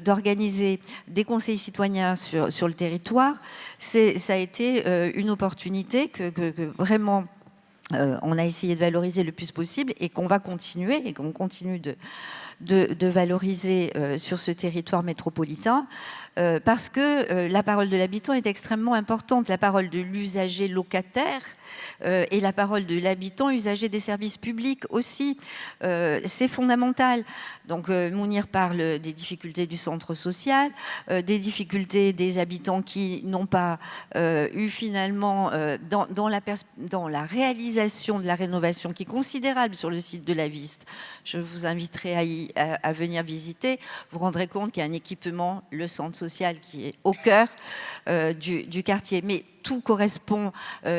d'organiser des conseils citoyens sur le territoire, ça a été une opportunité que vraiment on a essayé de valoriser le plus possible et qu'on va continuer et qu'on continue de valoriser sur ce territoire métropolitain parce que la parole de l'habitant est extrêmement importante, la parole de l'usager locataire et la parole de l'habitant usager des services publics aussi, c'est fondamental. Donc Mounir parle des difficultés du centre social, des difficultés des habitants qui n'ont pas eu finalement dans la réalisation de la rénovation qui est considérable sur le site de la Viste. Je vous inviterai à venir visiter. Vous vous rendrez compte qu'il y a un équipement, le centre social qui est au cœur du quartier. Mais tout correspond,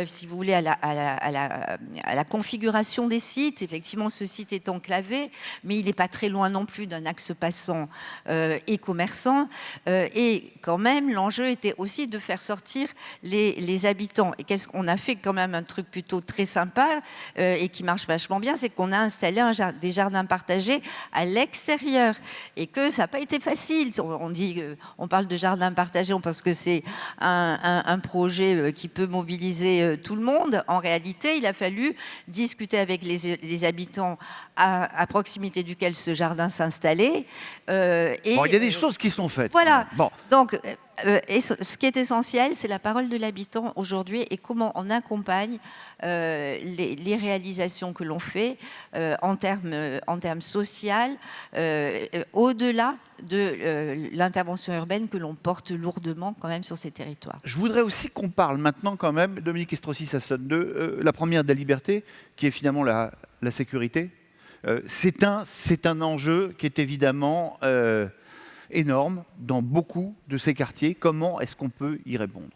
si vous voulez, à la configuration des sites. Effectivement, ce site est enclavé, mais il n'est pas très loin non plus d'un axe passant et commerçant. Et quand même, l'enjeu était aussi de faire sortir les habitants. Et qu'est-ce qu'on a fait quand même un truc plutôt très sympa et qui marche vachement bien, c'est qu'on a installé des jardins partagés à l'extérieur. Et que ça n'a pas été facile. On parle de jardins partagés, on pense que c'est un projet qui peut mobiliser tout le monde. En réalité, il a fallu discuter avec les habitants à proximité duquel ce jardin s'installait. Il y a des choses qui sont faites. Voilà. Bon. Donc, ce qui est essentiel, c'est la parole de l'habitant aujourd'hui et comment on accompagne les réalisations que l'on fait en termes social, au-delà de l'intervention urbaine que l'on porte lourdement quand même sur ces territoires. Je voudrais aussi qu'on parle maintenant quand même, Dominique Estrosi Sassone, de la première des libertés, qui est finalement la sécurité. C'est un enjeu qui est évidemment énorme dans beaucoup de ces quartiers. Comment est-ce qu'on peut y répondre ?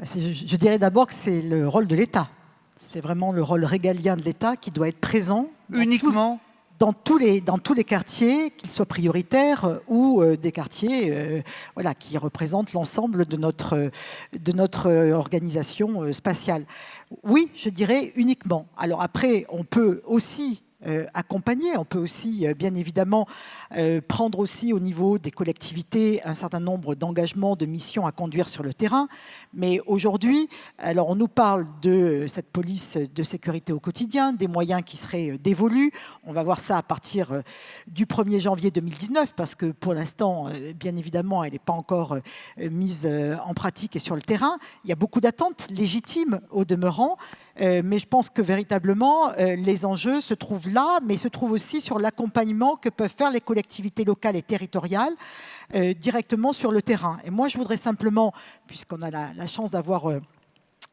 Je dirais d'abord que c'est le rôle de l'État. C'est vraiment le rôle régalien de l'État qui doit être présent. Uniquement dans tous les quartiers, qu'ils soient prioritaires ou des quartiers qui représentent l'ensemble de notre organisation spatiale. Oui, je dirais uniquement. Alors après, on peut aussi accompagner, on peut aussi bien évidemment prendre aussi au niveau des collectivités un certain nombre d'engagements, de missions à conduire sur le terrain. Mais aujourd'hui, alors on nous parle de cette police de sécurité au quotidien, des moyens qui seraient dévolus. On va voir ça à partir du 1er janvier 2019 parce que pour l'instant, bien évidemment, elle n'est pas encore mise en pratique et sur le terrain. Il y a beaucoup d'attentes légitimes au demeurant, mais je pense que véritablement les enjeux se trouvent là, mais se trouvent aussi sur l'accompagnement que peuvent faire les collectivités locales et territoriales directement sur le terrain. Et moi, je voudrais simplement, puisqu'on a la chance d'avoir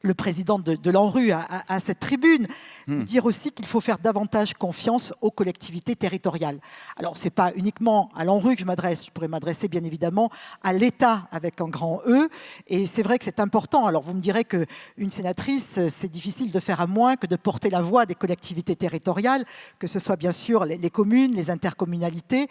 le président de l'ANRU à cette tribune, dire aussi qu'il faut faire davantage confiance aux collectivités territoriales. Alors, ce n'est pas uniquement à l'ANRU que je m'adresse, je pourrais m'adresser bien évidemment à l'État avec un grand E, et c'est vrai que c'est important. Alors, vous me direz qu'une sénatrice, c'est difficile de faire à moins que de porter la voix des collectivités territoriales, que ce soit bien sûr les communes, les intercommunalités,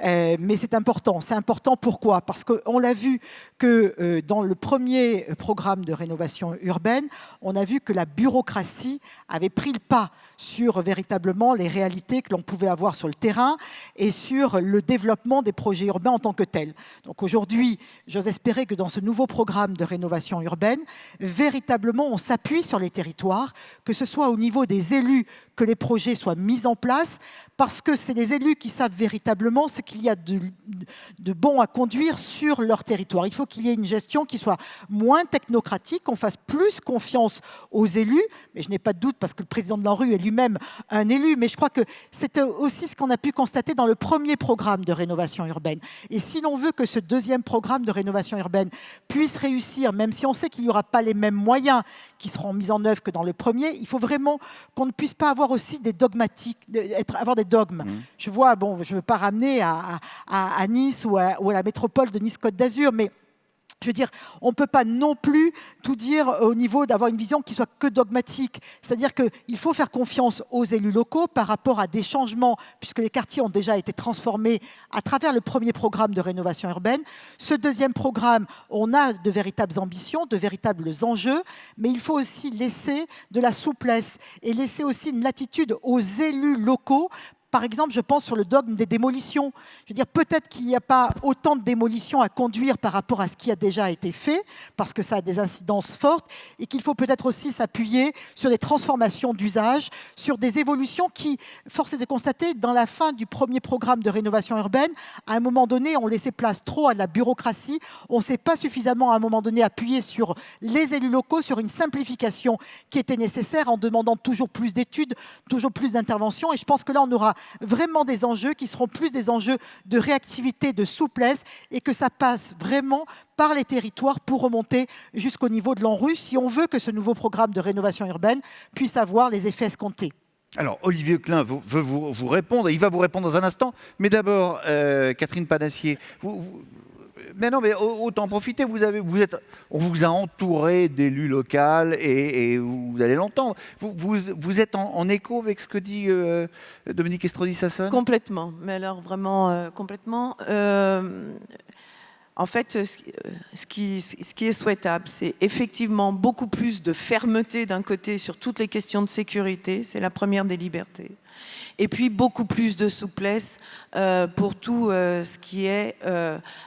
mais c'est important. C'est important pourquoi ? Parce qu'on l'a vu que dans le premier programme de rénovation urbaine, on a vu que la bureaucratie avait pris le pas sur véritablement les réalités que l'on pouvait avoir sur le terrain et sur le développement des projets urbains en tant que tels. Donc aujourd'hui, j'ose espérer que dans ce nouveau programme de rénovation urbaine, véritablement on s'appuie sur les territoires, que ce soit au niveau des élus, que les projets soient mis en place, parce que c'est les élus qui savent véritablement ce qu'il y a de bon à conduire sur leur territoire. Il faut qu'il y ait une gestion qui soit moins technocratique, qu'on fasse plus confiance aux élus, mais je n'ai pas de doute parce que le président de l'ANRU est lui-même un élu, mais je crois que c'était aussi ce qu'on a pu constater dans le premier programme de rénovation urbaine. Et si l'on veut que ce deuxième programme de rénovation urbaine puisse réussir, même si on sait qu'il n'y aura pas les mêmes moyens qui seront mis en œuvre que dans le premier, il faut vraiment qu'on ne puisse pas avoir aussi des dogmatiques, avoir des dogmes. Je vois, bon, je ne veux pas ramener à Nice ou à la métropole de Nice-Côte d'Azur, mais je veux dire, on ne peut pas non plus tout dire au niveau d'avoir une vision qui soit que dogmatique. C'est-à-dire qu'il faut faire confiance aux élus locaux par rapport à des changements, puisque les quartiers ont déjà été transformés à travers le premier programme de rénovation urbaine. Ce deuxième programme, on a de véritables ambitions, de véritables enjeux, mais il faut aussi laisser de la souplesse et laisser aussi une latitude aux élus locaux par exemple, je pense sur le dogme des démolitions. Je veux dire, peut-être qu'il n'y a pas autant de démolitions à conduire par rapport à ce qui a déjà été fait, parce que ça a des incidences fortes, et qu'il faut peut-être aussi s'appuyer sur des transformations d'usage, sur des évolutions qui, force est de constater, dans la fin du premier programme de rénovation urbaine, à un moment donné, on laissait place trop à la bureaucratie, on ne s'est pas suffisamment à un moment donné appuyé sur les élus locaux, sur une simplification qui était nécessaire en demandant toujours plus d'études, toujours plus d'interventions. Et je pense que là, on aura vraiment des enjeux qui seront plus des enjeux de réactivité, de souplesse, et que ça passe vraiment par les territoires pour remonter jusqu'au niveau de l'ANRU, si on veut que ce nouveau programme de rénovation urbaine puisse avoir les effets escomptés. Alors, Olivier Klein veut vous répondre, il va vous répondre dans un instant, mais d'abord, Catherine Panassier, mais non, mais autant en profiter, on vous a entouré d'élus locaux et vous allez l'entendre. Vous êtes en écho avec ce que dit Dominique Estrosi-Sassone ? Complètement, mais alors vraiment complètement. En fait, ce qui est souhaitable, c'est effectivement beaucoup plus de fermeté d'un côté sur toutes les questions de sécurité, c'est la première des libertés, et puis beaucoup plus de souplesse pour tout ce qui est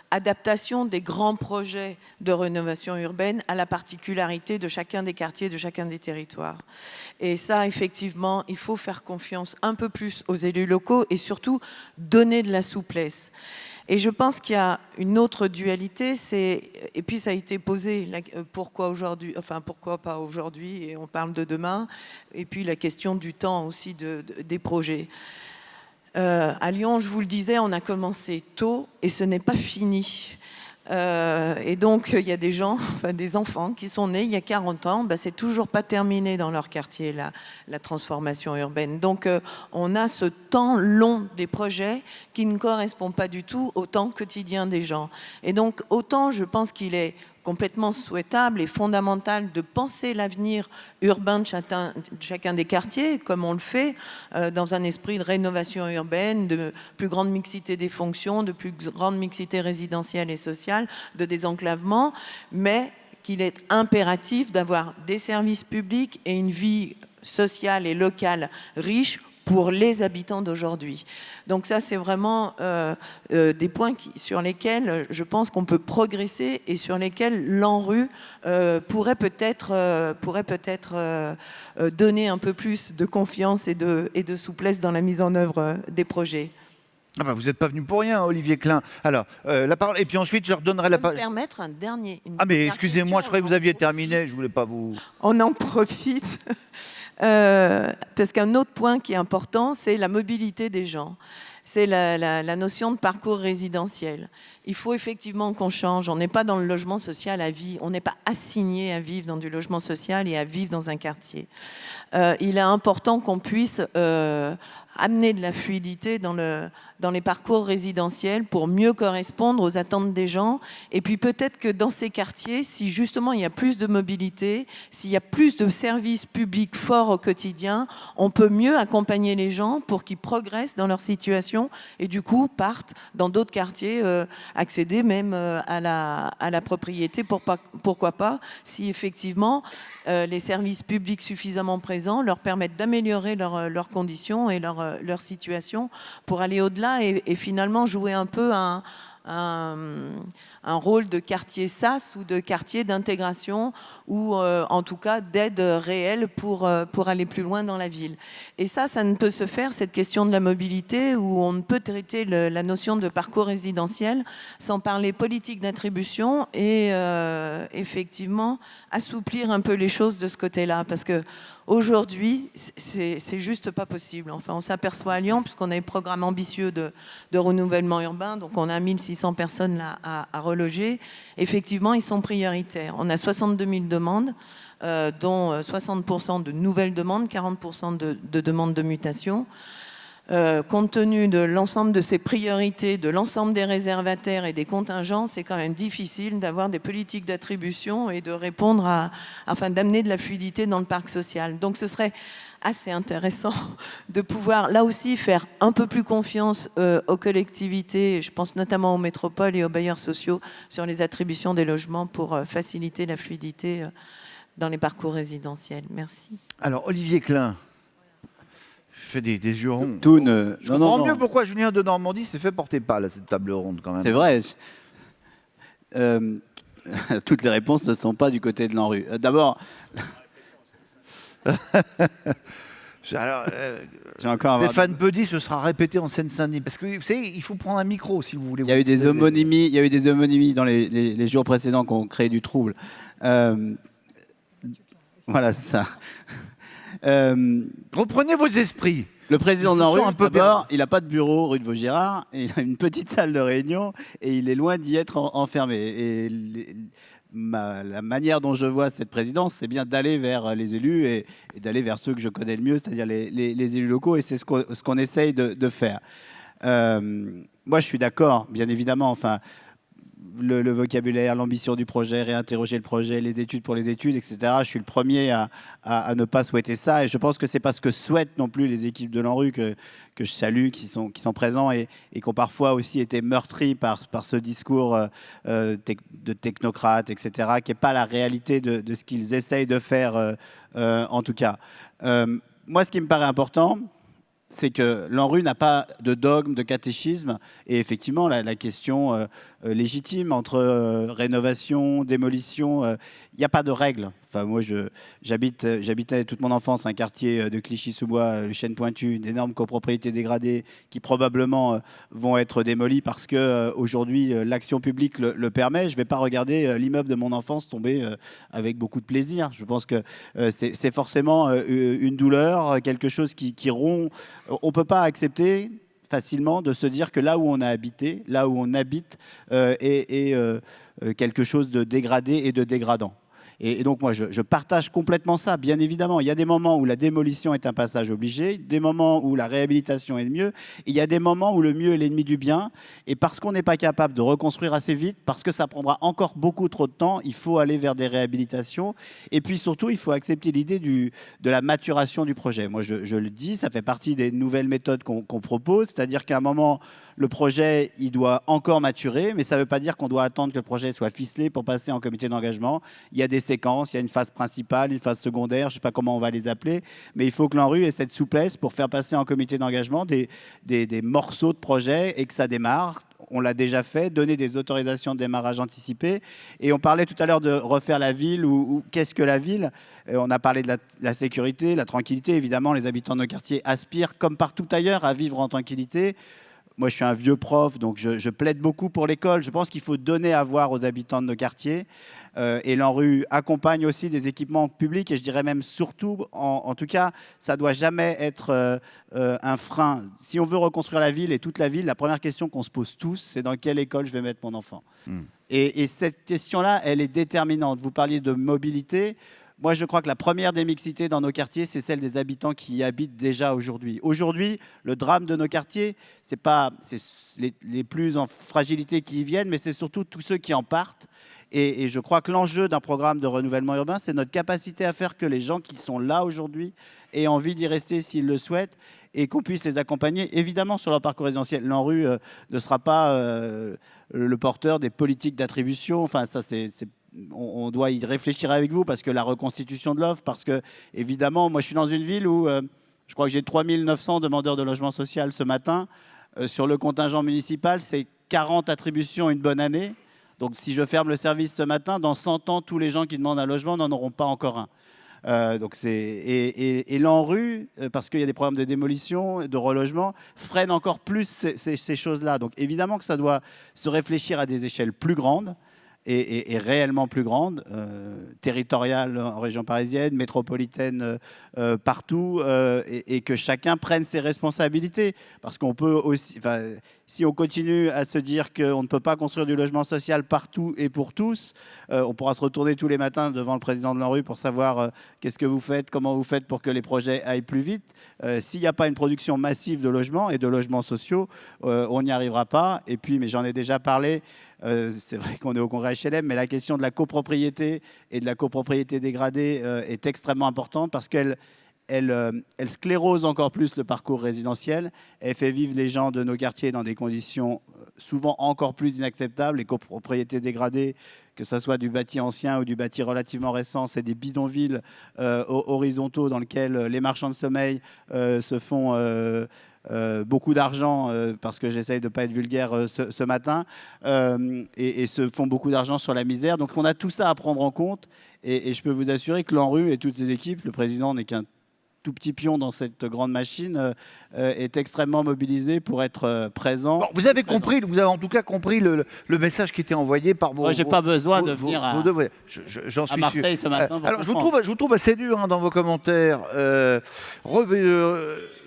adaptation des grands projets de rénovation urbaine à la particularité de chacun des quartiers, de chacun des territoires. Et ça, effectivement, il faut faire confiance un peu plus aux élus locaux et surtout donner de la souplesse. Et je pense qu'il y a une autre dualité, et puis ça a été posé, pourquoi aujourd'hui, enfin pourquoi pas aujourd'hui, et on parle de demain, et puis la question du temps aussi des projets. À Lyon, je vous le disais, on a commencé tôt et ce n'est pas fini. Et donc, il y a des gens, enfin des enfants qui sont nés il y a 40 ans, c'est toujours pas terminé dans leur quartier, la transformation urbaine. Donc, on a ce temps long des projets qui ne correspond pas du tout au temps quotidien des gens. Et donc, autant je pense qu'il est complètement souhaitable et fondamental de penser l'avenir urbain de chacun des quartiers, comme on le fait dans un esprit de rénovation urbaine, de plus grande mixité des fonctions, de plus grande mixité résidentielle et sociale, de désenclavement, mais qu'il est impératif d'avoir des services publics et une vie sociale et locale riche pour les habitants d'aujourd'hui. Donc ça, c'est vraiment des points sur lesquels je pense qu'on peut progresser et sur lesquels l'ANRU pourrait peut-être donner un peu plus de confiance et de souplesse dans la mise en œuvre des projets. Ah bah vous n'êtes pas venu pour rien, Olivier Klein. Alors, la parole, et puis ensuite, je redonnerai la parole. Permettre un dernier. Ah mais excusez-moi, je croyais que vous aviez terminé, je ne voulais pas vous... On en profite. Parce qu'un autre point qui est important, c'est la mobilité des gens. C'est la notion de parcours résidentiel. Il faut effectivement qu'on change. On n'est pas dans le logement social à vie. On n'est pas assigné à vivre dans du logement social et à vivre dans un quartier. Il est important qu'on puisse amener de la fluidité dans les parcours résidentiels pour mieux correspondre aux attentes des gens. Et puis peut-être que dans ces quartiers, si justement il y a plus de mobilité, s'il y a plus de services publics forts au quotidien, on peut mieux accompagner les gens pour qu'ils progressent dans leur situation et du coup partent dans d'autres quartiers, accéder même à la propriété, pourquoi pas, si effectivement les services publics suffisamment présents leur permettent d'améliorer leurs conditions et leur situation pour aller au-delà et finalement jouer un peu un rôle de quartier SAS ou de quartier d'intégration ou en tout cas d'aide réelle pour aller plus loin dans la ville. Et ça ne peut se faire, cette question de la mobilité, où on ne peut traiter la notion de parcours résidentiel sans parler politique d'attribution et effectivement assouplir un peu les choses de ce côté-là. Parce que aujourd'hui, c'est juste pas possible. Enfin, on s'aperçoit à Lyon, puisqu'on a un programme ambitieux de renouvellement urbain, donc on a 1600 personnes là à reloger. Effectivement, ils sont prioritaires. On a 62 000 demandes, dont 60% de nouvelles demandes, 40% de demandes de mutation. Compte tenu de l'ensemble de ces priorités, de l'ensemble des réservataires et des contingents, c'est quand même difficile d'avoir des politiques d'attribution et de répondre afin d'amener de la fluidité dans le parc social. Donc ce serait assez intéressant de pouvoir, là aussi, faire un peu plus confiance aux collectivités, je pense notamment aux métropoles et aux bailleurs sociaux, sur les attributions des logements pour faciliter la fluidité dans les parcours résidentiels. Merci. Alors, Olivier Klein, fait des yeux ronds. Je non, comprends mieux pourquoi Julien de Normandie s'est fait porter pâle à cette table ronde quand même. C'est vrai. Toutes les réponses ne sont pas du côté de l'ANRU. D'abord... Stéphane Pedy se sera répété en Seine-Saint-Denis. Parce que vous savez, il faut prendre un micro si vous voulez. Il y a eu des homonymies dans les jours précédents qui ont créé du trouble. Voilà, c'est ça. Reprenez vos esprits. Le président de l'ANRU, d'abord, il n'a pas de bureau rue de Vaugirard, il a une petite salle de réunion et il est loin d'y être enfermé. Et la manière dont je vois cette présidence, c'est bien d'aller vers les élus et d'aller vers ceux que je connais le mieux, c'est-à-dire les élus locaux, et c'est ce qu'on essaye de faire. Moi, je suis d'accord, bien évidemment. Enfin, le vocabulaire, l'ambition du projet, réinterroger le projet, les études pour les études, etc. Je suis le premier à ne pas souhaiter ça. Et je pense que ce n'est pas ce que souhaitent non plus les équipes de l'ANRU que je salue, qui sont présents et qui ont parfois aussi été meurtris par ce discours de technocrates, etc., qui n'est pas la réalité de ce qu'ils essayent de faire, en tout cas. Moi, ce qui me paraît important, c'est que l'ANRU n'a pas de dogme, de catéchisme. Et effectivement, la question légitime entre rénovation, démolition, il n'y a pas de règle. Enfin, moi, j'habitais toute mon enfance un quartier de Clichy-sous-Bois, le Chêne Pointu, d'énormes copropriétés dégradées qui probablement vont être démolies parce qu'aujourd'hui, l'action publique le permet. Je ne vais pas regarder l'immeuble de mon enfance tomber avec beaucoup de plaisir. Je pense que c'est forcément une douleur, quelque chose qui rompt. On ne peut pas accepter facilement de se dire que là où on a habité, là où on habite, est quelque chose de dégradé et de dégradant. Et donc moi, je partage complètement ça, bien évidemment. Il y a des moments où la démolition est un passage obligé, des moments où la réhabilitation est le mieux, et il y a des moments où le mieux est l'ennemi du bien. Et parce qu'on n'est pas capable de reconstruire assez vite, parce que ça prendra encore beaucoup trop de temps, il faut aller vers des réhabilitations. Et puis surtout, il faut accepter l'idée de la maturation du projet. Moi, je le dis, ça fait partie des nouvelles méthodes qu'on propose, c'est-à-dire qu'à un moment, le projet, il doit encore maturer, mais ça ne veut pas dire qu'on doit attendre que le projet soit ficelé pour passer en comité d'engagement. Il y a des séquences, il y a une phase principale, une phase secondaire, je ne sais pas comment on va les appeler, mais il faut que l'ANRU ait cette souplesse pour faire passer en comité d'engagement des morceaux de projet et que ça démarre. On l'a déjà fait, donner des autorisations de démarrage anticipé. Et on parlait tout à l'heure de refaire la ville ou qu'est-ce que la ville ? On a parlé de la sécurité, la tranquillité. Évidemment, les habitants de nos quartiers aspirent, comme partout ailleurs, à vivre en tranquillité. Moi, je suis un vieux prof, donc je plaide beaucoup pour l'école. Je pense qu'il faut donner à voir aux habitants de nos quartiers. Et l'ANRU accompagne aussi des équipements publics. Et je dirais même surtout, en tout cas, ça ne doit jamais être un frein. Si on veut reconstruire la ville et toute la ville, la première question qu'on se pose tous, c'est dans quelle école je vais mettre mon enfant. Et cette question-là, elle est déterminante. Vous parliez de mobilité. Moi, je crois que la première des mixités dans nos quartiers, c'est celle des habitants qui y habitent déjà aujourd'hui. Aujourd'hui, le drame de nos quartiers, c'est pas les plus en fragilité qui y viennent, mais c'est surtout tous ceux qui en partent. Et je crois que l'enjeu d'un programme de renouvellement urbain, c'est notre capacité à faire que les gens qui sont là aujourd'hui aient envie d'y rester s'ils le souhaitent et qu'on puisse les accompagner, évidemment, sur leur parcours résidentiel. L'ANRU ne sera pas le porteur des politiques d'attribution. Enfin, ça, on doit y réfléchir avec vous parce que la reconstitution de l'offre, parce que, évidemment, moi, je suis dans une ville où je crois que j'ai 3900 demandeurs de logement social ce matin. Sur le contingent municipal, c'est 40 attributions une bonne année. Donc, si je ferme le service ce matin, dans 100 ans, tous les gens qui demandent un logement n'en auront pas encore un. Donc et l'ANRU, parce qu'il y a des programmes de démolition, de relogement, freine encore plus ces choses-là. Donc évidemment que ça doit se réfléchir à des échelles plus grandes et réellement plus grandes, territoriales en région parisienne, métropolitaine partout, et que chacun prenne ses responsabilités. Parce qu'on peut aussi... Si on continue à se dire qu'on ne peut pas construire du logement social partout et pour tous, on pourra se retourner tous les matins devant le président de l'ANRU pour savoir qu'est-ce que vous faites, comment vous faites pour que les projets aillent plus vite. S'il n'y a pas une production massive de logements et de logements sociaux, on n'y arrivera pas. Et puis, mais j'en ai déjà parlé, c'est vrai qu'on est au congrès HLM, mais la question de la copropriété et de la copropriété dégradée est extrêmement importante parce qu'elle elle sclérose encore plus le parcours résidentiel. Elle fait vivre les gens de nos quartiers dans des conditions souvent encore plus inacceptables. Les copropriétés dégradées, que ce soit du bâti ancien ou du bâti relativement récent, c'est des bidonvilles horizontaux dans lesquels les marchands de sommeil se font beaucoup d'argent, parce que j'essaye de ne pas être vulgaire ce matin, et se font beaucoup d'argent sur la misère. Donc on a tout ça à prendre en compte, et je peux vous assurer que l'ANRU et toutes ses équipes, le président n'est qu'un tout petit pion dans cette grande machine, est extrêmement mobilisé pour être présent. Bon, vous avez compris, vous avez en tout cas compris le message qui était envoyé par vos... Moi, j'ai pas besoin de venir à Marseille ce matin. Alors, je vous trouve assez dur dans vos commentaires.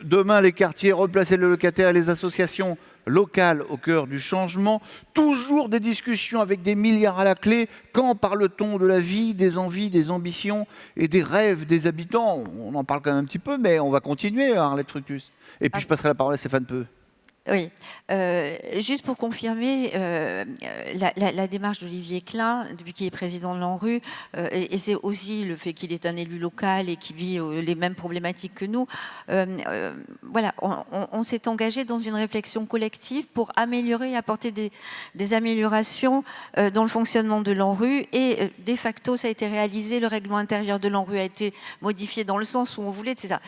Demain, les quartiers, replacer le locataire et les associations locales au cœur du changement. Toujours des discussions avec des milliards à la clé. Quand parle-t-on de la vie, des envies, des ambitions et des rêves des habitants? On en parle quand même un petit peu, mais on va continuer, Arlette Fructus. Et puis je passerai la parole à Stéphane Peu. Oui, juste pour confirmer la démarche d'Olivier Klein, depuis qu'il est président de l'ANRU, et c'est aussi le fait qu'il est un élu local et qui vit les mêmes problématiques que nous. Voilà, on s'est engagé dans une réflexion collective pour améliorer et apporter des améliorations dans le fonctionnement de l'ANRU, et de facto ça a été réalisé. Le règlement intérieur de l'ANRU a été modifié dans le sens où on voulait, c'est ça.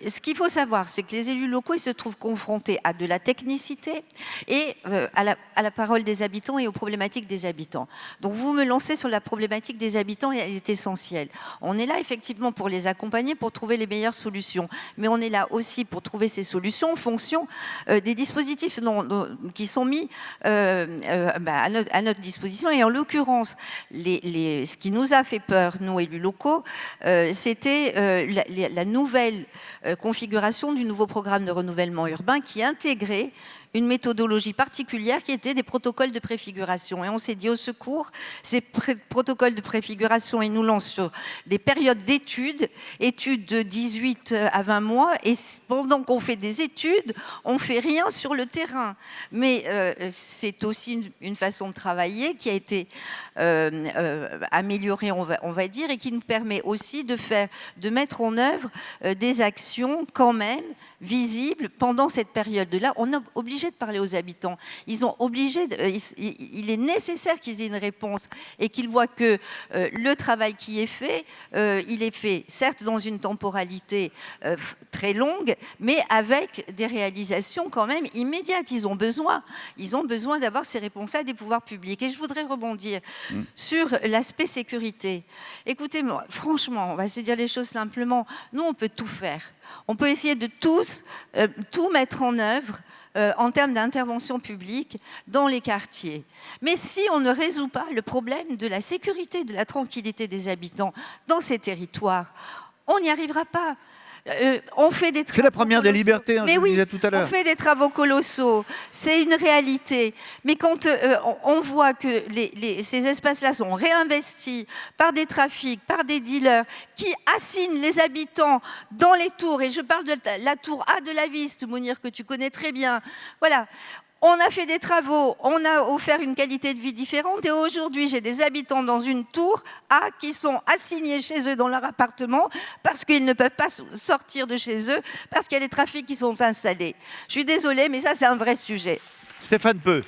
Ce qu'il faut savoir, c'est que les élus locaux, ils se trouvent confrontés à de la technicité et à la parole des habitants et aux problématiques des habitants. Donc vous me lancez sur la problématique des habitants, et elle est essentielle. On est là effectivement pour les accompagner, pour trouver les meilleures solutions, mais on est là aussi pour trouver ces solutions en fonction des dispositifs qui sont mis à notre disposition. Et en l'occurrence, ce qui nous a fait peur, nous élus locaux, c'était la nouvelle configuration du nouveau programme de renouvellement urbain qui intégrait une méthodologie particulière qui était des protocoles de préfiguration. Et on s'est dit au secours, ces protocoles de préfiguration, ils nous lancent sur des périodes d'études de 18 à 20 mois, et pendant qu'on fait des études, on ne fait rien sur le terrain. Mais c'est aussi une façon de travailler qui a été améliorée, on va dire, et qui nous permet aussi de mettre en œuvre des actions quand même visibles pendant cette période-là. On est obligé de parler aux habitants. Il est nécessaire qu'ils aient une réponse et qu'ils voient que le travail qui est fait, il est fait certes dans une temporalité très longue, mais avec des réalisations quand même immédiates. Ils ont besoin d'avoir ces réponses-là des pouvoirs publics. Et je voudrais rebondir sur l'aspect sécurité. Écoutez-moi, franchement, on va se dire les choses simplement. Nous, on peut tout faire. On peut essayer de tout mettre en œuvre en termes d'intervention publique dans les quartiers. Mais si on ne résout pas le problème de la sécurité, de la tranquillité des habitants dans ces territoires, on n'y arrivera pas. On fait des travaux. C'est la première des libertés, mais je oui, le disais tout à l'heure. On fait des travaux colossaux, c'est une réalité. Mais quand on voit que ces espaces-là sont réinvestis par des trafics, par des dealers qui assignent les habitants dans les tours, et je parle de la tour A de la Viste, Mounir, que tu connais très bien. Voilà. On a fait des travaux, on a offert une qualité de vie différente, et aujourd'hui, j'ai des habitants dans une tour A qui sont assignés chez eux dans leur appartement parce qu'ils ne peuvent pas sortir de chez eux, parce qu'il y a les trafics qui sont installés. Je suis désolée, mais ça, c'est un vrai sujet. Stéphane Peu,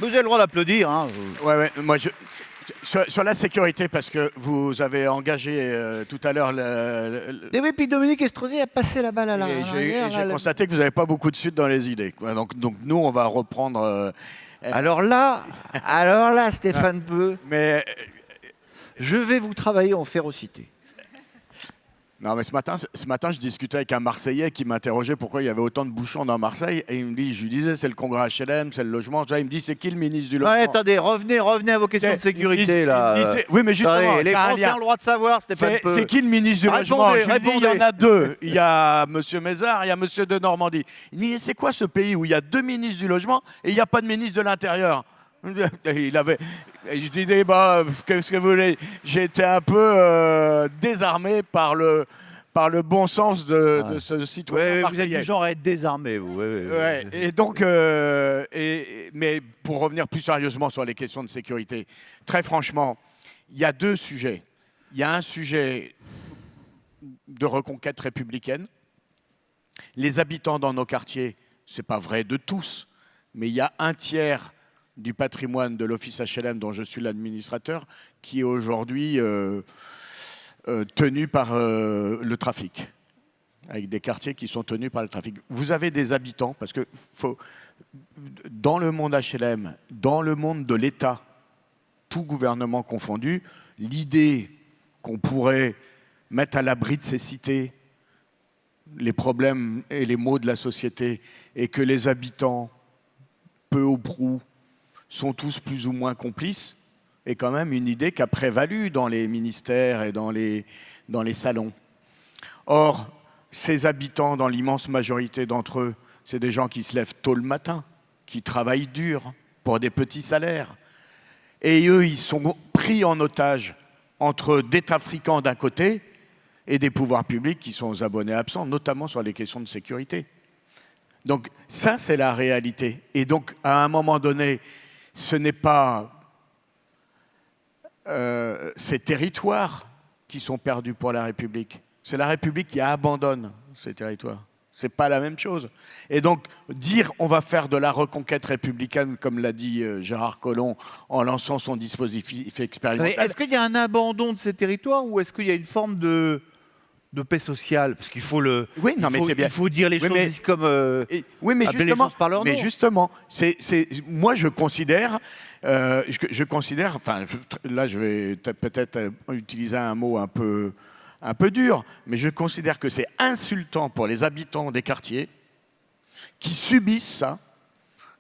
vous avez le droit d'applaudir. Ouais, moi, sur la sécurité, parce que vous avez engagé tout à l'heure Et oui, puis Dominique Estrosi a passé la balle à la... J'ai constaté que vous n'avez pas beaucoup de suite dans les idées. Donc nous, on va reprendre... Alors là, Stéphane Peu, je vais vous travailler en férocité. Non, mais ce matin, je discutais avec un Marseillais qui m'interrogeait pourquoi il y avait autant de bouchons dans Marseille. Et il me dit, je lui disais, c'est le congrès HLM, c'est le logement. Il me dit, c'est qui le ministre du logement? Ouais, attendez, revenez à vos questions de sécurité, là. Oui, mais justement, les Français ont le droit de savoir, Stéphane Peu. C'est qui le ministre du logement? Je lui dis, il y en a deux. Il y a M. Mézard et il y a M. de Normandie. Il me dit, c'est quoi ce pays où il y a deux ministres du logement et il n'y a pas de ministre de l'Intérieur? Je disais, qu'est-ce que vous voulez? J'étais un peu désarmé par le bon sens de ce citoyen marseillais. Vous êtes du genre à être désarmé, vous. Ouais. Et donc, mais pour revenir plus sérieusement sur les questions de sécurité, très franchement, il y a deux sujets. Il y a un sujet de reconquête républicaine. Les habitants dans nos quartiers, ce n'est pas vrai de tous, mais il y a un tiers du patrimoine de l'Office HLM dont je suis l'administrateur qui est aujourd'hui tenu par le trafic, avec des quartiers qui sont tenus par le trafic. Vous avez des habitants, parce que dans le monde HLM, dans le monde de l'État, tout gouvernement confondu, l'idée qu'on pourrait mettre à l'abri de ces cités les problèmes et les maux de la société et que les habitants, peu ou prou, sont tous plus ou moins complices, est quand même une idée qui a prévalu dans les ministères et dans les salons. Or, ces habitants, dans l'immense majorité d'entre eux, c'est des gens qui se lèvent tôt le matin, qui travaillent dur pour des petits salaires. Et eux, ils sont pris en otage entre des trafiquants d'un côté et des pouvoirs publics qui sont aux abonnés absents, notamment sur les questions de sécurité. Donc ça, c'est la réalité. Et donc, à un moment donné, ce n'est pas ces territoires qui sont perdus pour la République. C'est la République qui abandonne ces territoires. Ce n'est pas la même chose. Et donc, dire on va faire de la reconquête républicaine, comme l'a dit Gérard Collomb, en lançant son dispositif expérimental... Est-ce qu'il y a un abandon de ces territoires ou est-ce qu'il y a une forme de paix sociale? Parce qu'il faut le... Oui, non, mais c'est bien. Il faut dire les choses comme... oui, mais appeler les choses par leur nom. Mais justement, moi je considère, enfin, là je vais peut-être utiliser un mot un peu dur, mais je considère que c'est insultant pour les habitants des quartiers qui subissent ça,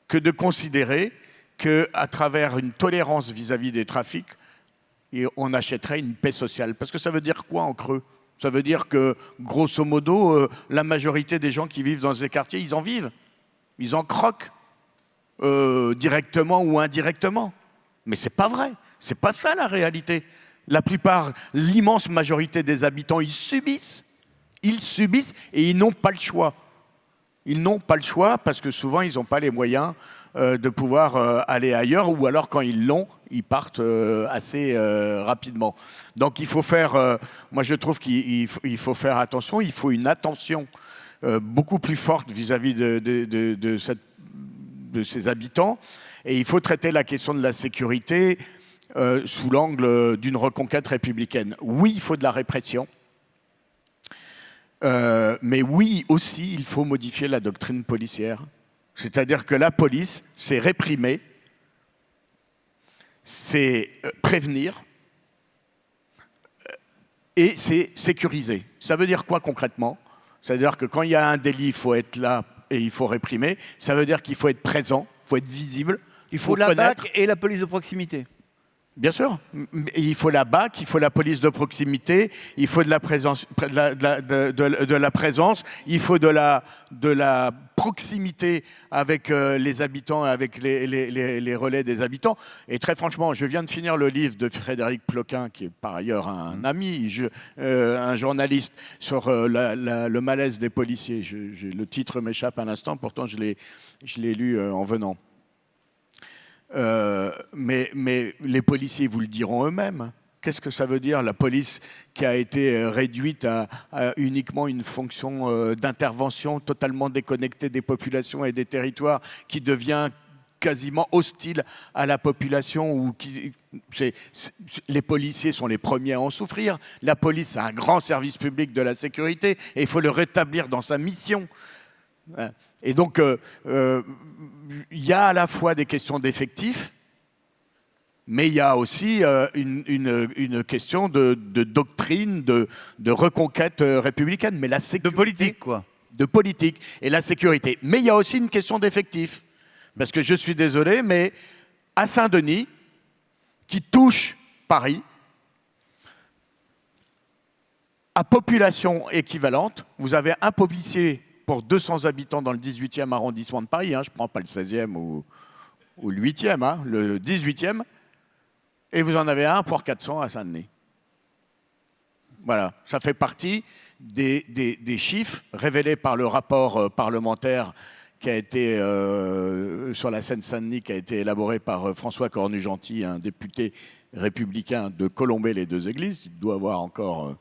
que de considérer qu'à travers une tolérance vis-à-vis des trafics, on achèterait une paix sociale. Parce que ça veut dire quoi en creux? Ça veut dire que, grosso modo, la majorité des gens qui vivent dans ces quartiers, ils en vivent. Ils en croquent, directement ou indirectement. Mais c'est pas vrai. C'est pas ça la réalité. La plupart, l'immense majorité des habitants, ils subissent et ils n'ont pas le choix. Ils n'ont pas le choix parce que souvent, ils n'ont pas les moyens de pouvoir aller ailleurs ou alors quand ils l'ont, ils partent assez rapidement. Donc il faut faire, moi je trouve qu'il faut faire attention, il faut une attention beaucoup plus forte vis-à-vis de ces habitants et il faut traiter la question de la sécurité sous l'angle d'une reconquête républicaine. Oui, il faut de la répression. Mais oui, aussi, il faut modifier la doctrine policière. C'est-à-dire que la police, c'est réprimer, c'est prévenir et c'est sécuriser. Ça veut dire quoi concrètement? Ça veut dire que quand il y a un délit, il faut être là et il faut réprimer. Ça veut dire qu'il faut être présent, il faut être visible. Il faut la BAC et la police de proximité. Bien sûr, il faut la BAC, il faut la police de proximité, il faut de la présence, de la présence, il faut de la proximité avec les habitants, avec les relais des habitants. Et très franchement, je viens de finir le livre de Frédéric Ploquin, qui est par ailleurs un ami, un journaliste, sur le malaise des policiers. Le titre m'échappe à l'instant, pourtant je l'ai lu en venant. Mais les policiers vous le diront eux-mêmes. Qu'est-ce que ça veut dire, la police qui a été réduite à uniquement une fonction d'intervention totalement déconnectée des populations et des territoires, qui devient quasiment hostile à la population, ou les policiers sont les premiers à en souffrir. La police a un grand service public de la sécurité et il faut le rétablir dans sa mission. Et donc, il y a à la fois des questions d'effectifs, mais il y a aussi une question de doctrine, de reconquête républicaine. Mais la sécurité, de politique, quoi. De politique et la sécurité. Mais il y a aussi une question d'effectifs. Parce que je suis désolé, mais à Saint-Denis, qui touche Paris, à population équivalente, vous avez un policier pour 200 habitants dans le 18e arrondissement de Paris, je ne prends pas le 16e ou le 8e, le 18e, et vous en avez un pour 400 à Saint-Denis. Voilà, ça fait partie des chiffres révélés par le rapport parlementaire qui a été sur la Seine-Saint-Denis, qui a été élaboré par François Cornu-Gentil, un député républicain de Colombey-les-Deux-Églises. Il doit avoir encore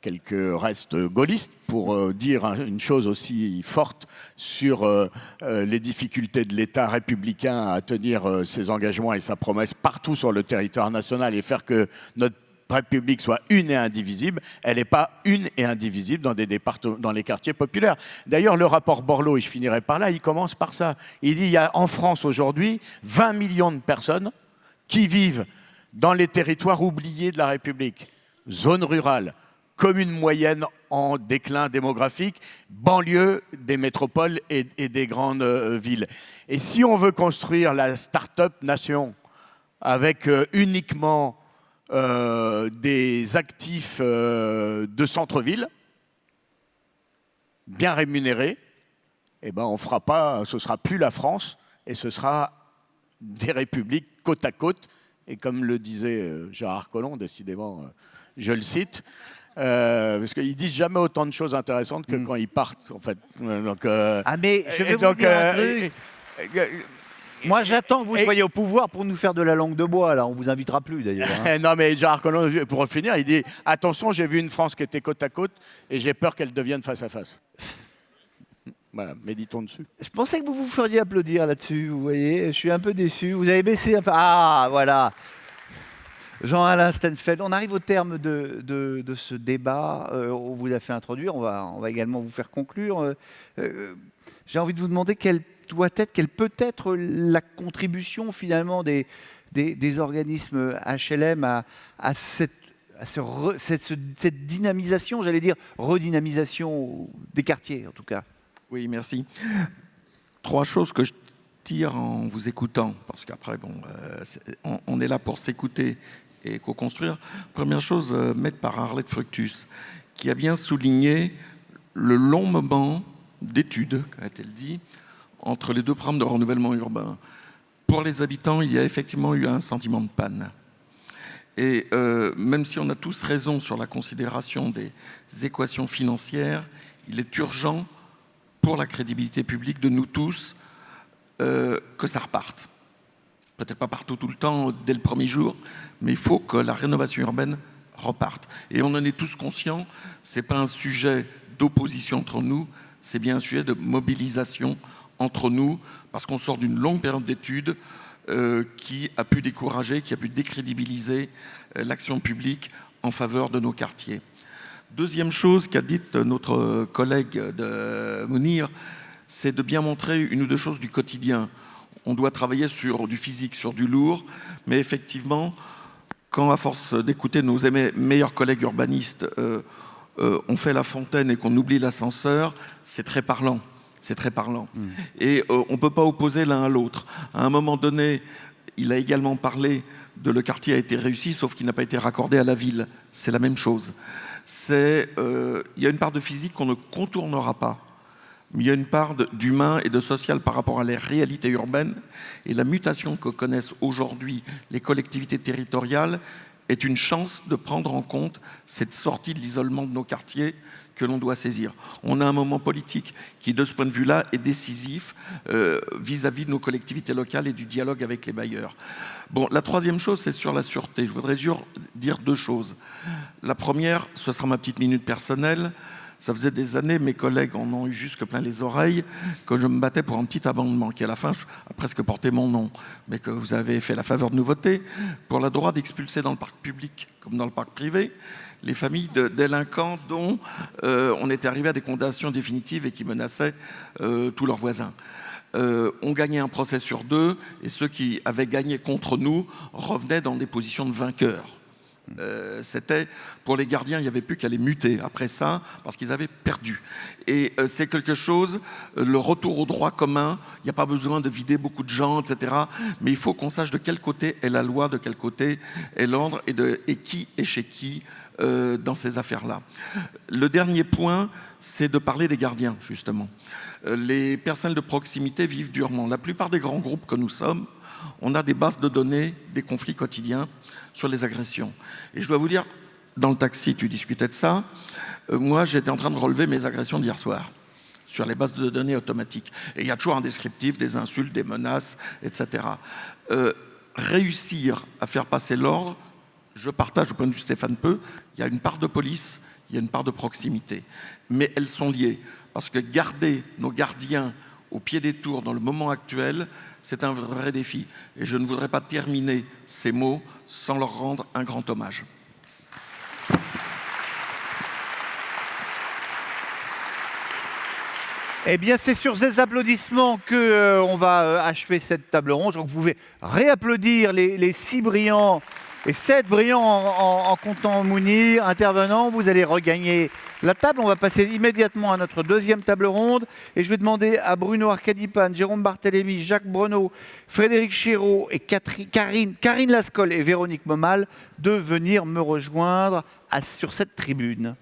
quelques restes gaullistes pour dire une chose aussi forte sur les difficultés de l'État républicain à tenir ses engagements et sa promesse partout sur le territoire national et faire que notre République soit une et indivisible. Elle n'est pas une et indivisible dans des départements, dans les quartiers populaires. D'ailleurs, le rapport Borloo, et je finirai par là, il commence par ça. Il dit il y a en France aujourd'hui 20 millions de personnes qui vivent dans les territoires oubliés de la République. Zones rurales, communes moyennes en déclin démographique, banlieues des métropoles et des grandes villes. Et si on veut construire la start-up nation avec uniquement des actifs de centre-ville, bien rémunérés, eh ben on fera pas, ce sera plus la France et ce sera des républiques côte à côte. Et comme le disait Gérard Collomb, décidément, je le cite, parce qu'ils disent jamais autant de choses intéressantes que quand ils partent, en fait. Donc, ah mais je vais vous dire un truc. Moi, j'attends que vous soyez au pouvoir pour nous faire de la langue de bois, là. On vous invitera plus, d'ailleurs. Hein. Non, mais Gérard Collomb, pour finir, il dit « Attention, j'ai vu une France qui était côte à côte et j'ai peur qu'elle devienne face à face. » Voilà, méditons dessus. Je pensais que vous vous feriez applaudir là-dessus, vous voyez. Je suis un peu déçu. Vous avez baissé un peu. Ah, voilà. Jean-Alain Steinfeld, on arrive au terme de ce débat. On vous a fait introduire. On va également vous faire conclure. J'ai envie de vous demander quelle peut être la contribution finalement des organismes HLM à cette dynamisation, j'allais dire redynamisation des quartiers en tout cas. Oui, merci. 3 choses que je tire en vous écoutant, parce qu'après, bon, on est là pour s'écouter et co-construire. Première chose, maître par Arlette Fructus, qui a bien souligné le long moment d'études, a-t-elle dit, entre les 2 programmes de renouvellement urbain. Pour les habitants, il y a effectivement eu un sentiment de panne. Et même si on a tous raison sur la considération des équations financières, il est urgent pour la crédibilité publique de nous tous que ça reparte. Peut-être pas partout tout le temps, dès le premier jour, mais il faut que la rénovation urbaine reparte. Et on en est tous conscients, ce n'est pas un sujet d'opposition entre nous, c'est bien un sujet de mobilisation entre nous, parce qu'on sort d'une longue période d'études qui a pu décourager, qui a pu décrédibiliser l'action publique en faveur de nos quartiers. Deuxième chose qu'a dite notre collègue de Mounir, c'est de bien montrer une ou 2 choses du quotidien. On doit travailler sur du physique, sur du lourd, mais effectivement, quand à force d'écouter nos meilleurs collègues urbanistes, on fait la fontaine et qu'on oublie l'ascenseur, c'est très parlant. C'est très parlant. Et on ne peut pas opposer l'un à l'autre. À un moment donné, il a également parlé de le quartier a été réussi, sauf qu'il n'a pas été raccordé à la ville. C'est la même chose. Il y a une part de physique qu'on ne contournera pas. Mais il y a une part d'humain et de social par rapport à les réalités urbaines. Et la mutation que connaissent aujourd'hui les collectivités territoriales est une chance de prendre en compte cette sortie de l'isolement de nos quartiers que l'on doit saisir. On a un moment politique qui, de ce point de vue-là, est décisif vis-à-vis de nos collectivités locales et du dialogue avec les bailleurs. Bon, la troisième chose, c'est sur la sûreté. Je voudrais dire 2 choses. La première, ce sera ma petite minute personnelle. Ça faisait des années, mes collègues en ont eu jusque plein les oreilles, que je me battais pour un petit amendement qui, à la fin, a presque porté mon nom, mais que vous avez fait la faveur de nous voter, pour le droit d'expulser dans le parc public, comme dans le parc privé, les familles de délinquants dont on était arrivé à des condamnations définitives et qui menaçaient tous leurs voisins. On gagnait un procès sur 2, et ceux qui avaient gagné contre nous revenaient dans des positions de vainqueurs. C'était pour les gardiens, il n'y avait plus qu'à les muter après ça parce qu'ils avaient perdu. Et c'est quelque chose, le retour au droit commun, il n'y a pas besoin de vider beaucoup de gens, etc. Mais il faut qu'on sache de quel côté est la loi, de quel côté est l'ordre et qui est chez qui dans ces affaires-là. Le dernier point, c'est de parler des gardiens, justement. Les personnels de proximité vivent durement. La plupart des grands groupes que nous sommes, on a des bases de données, des conflits quotidiens sur les agressions. Et je dois vous dire, dans le taxi, tu discutais de ça, moi j'étais en train de relever mes agressions d'hier soir sur les bases de données automatiques. Et il y a toujours un descriptif, des insultes, des menaces, etc. Réussir à faire passer l'ordre, je partage au point de vue Stéphane Peu, il y a une part de police, il y a une part de proximité. Mais elles sont liées, parce que garder nos gardiens au pied des tours dans le moment actuel, c'est un vrai défi. Et je ne voudrais pas terminer ces mots sans leur rendre un grand hommage. Eh bien, c'est sur ces applaudissements qu'on va achever cette table ronde. Donc, vous pouvez réapplaudir les 6 brillants et 7 brillants en comptant Mounir, intervenants. Vous allez regagner la table. On va passer immédiatement à notre deuxième table ronde. Et je vais demander à Bruno Arcadipane, Jérôme Barthélémy, Jacques Breneau, Frédéric Chéreau et Karine Lascolle et Véronique Momal de venir me rejoindre sur cette tribune.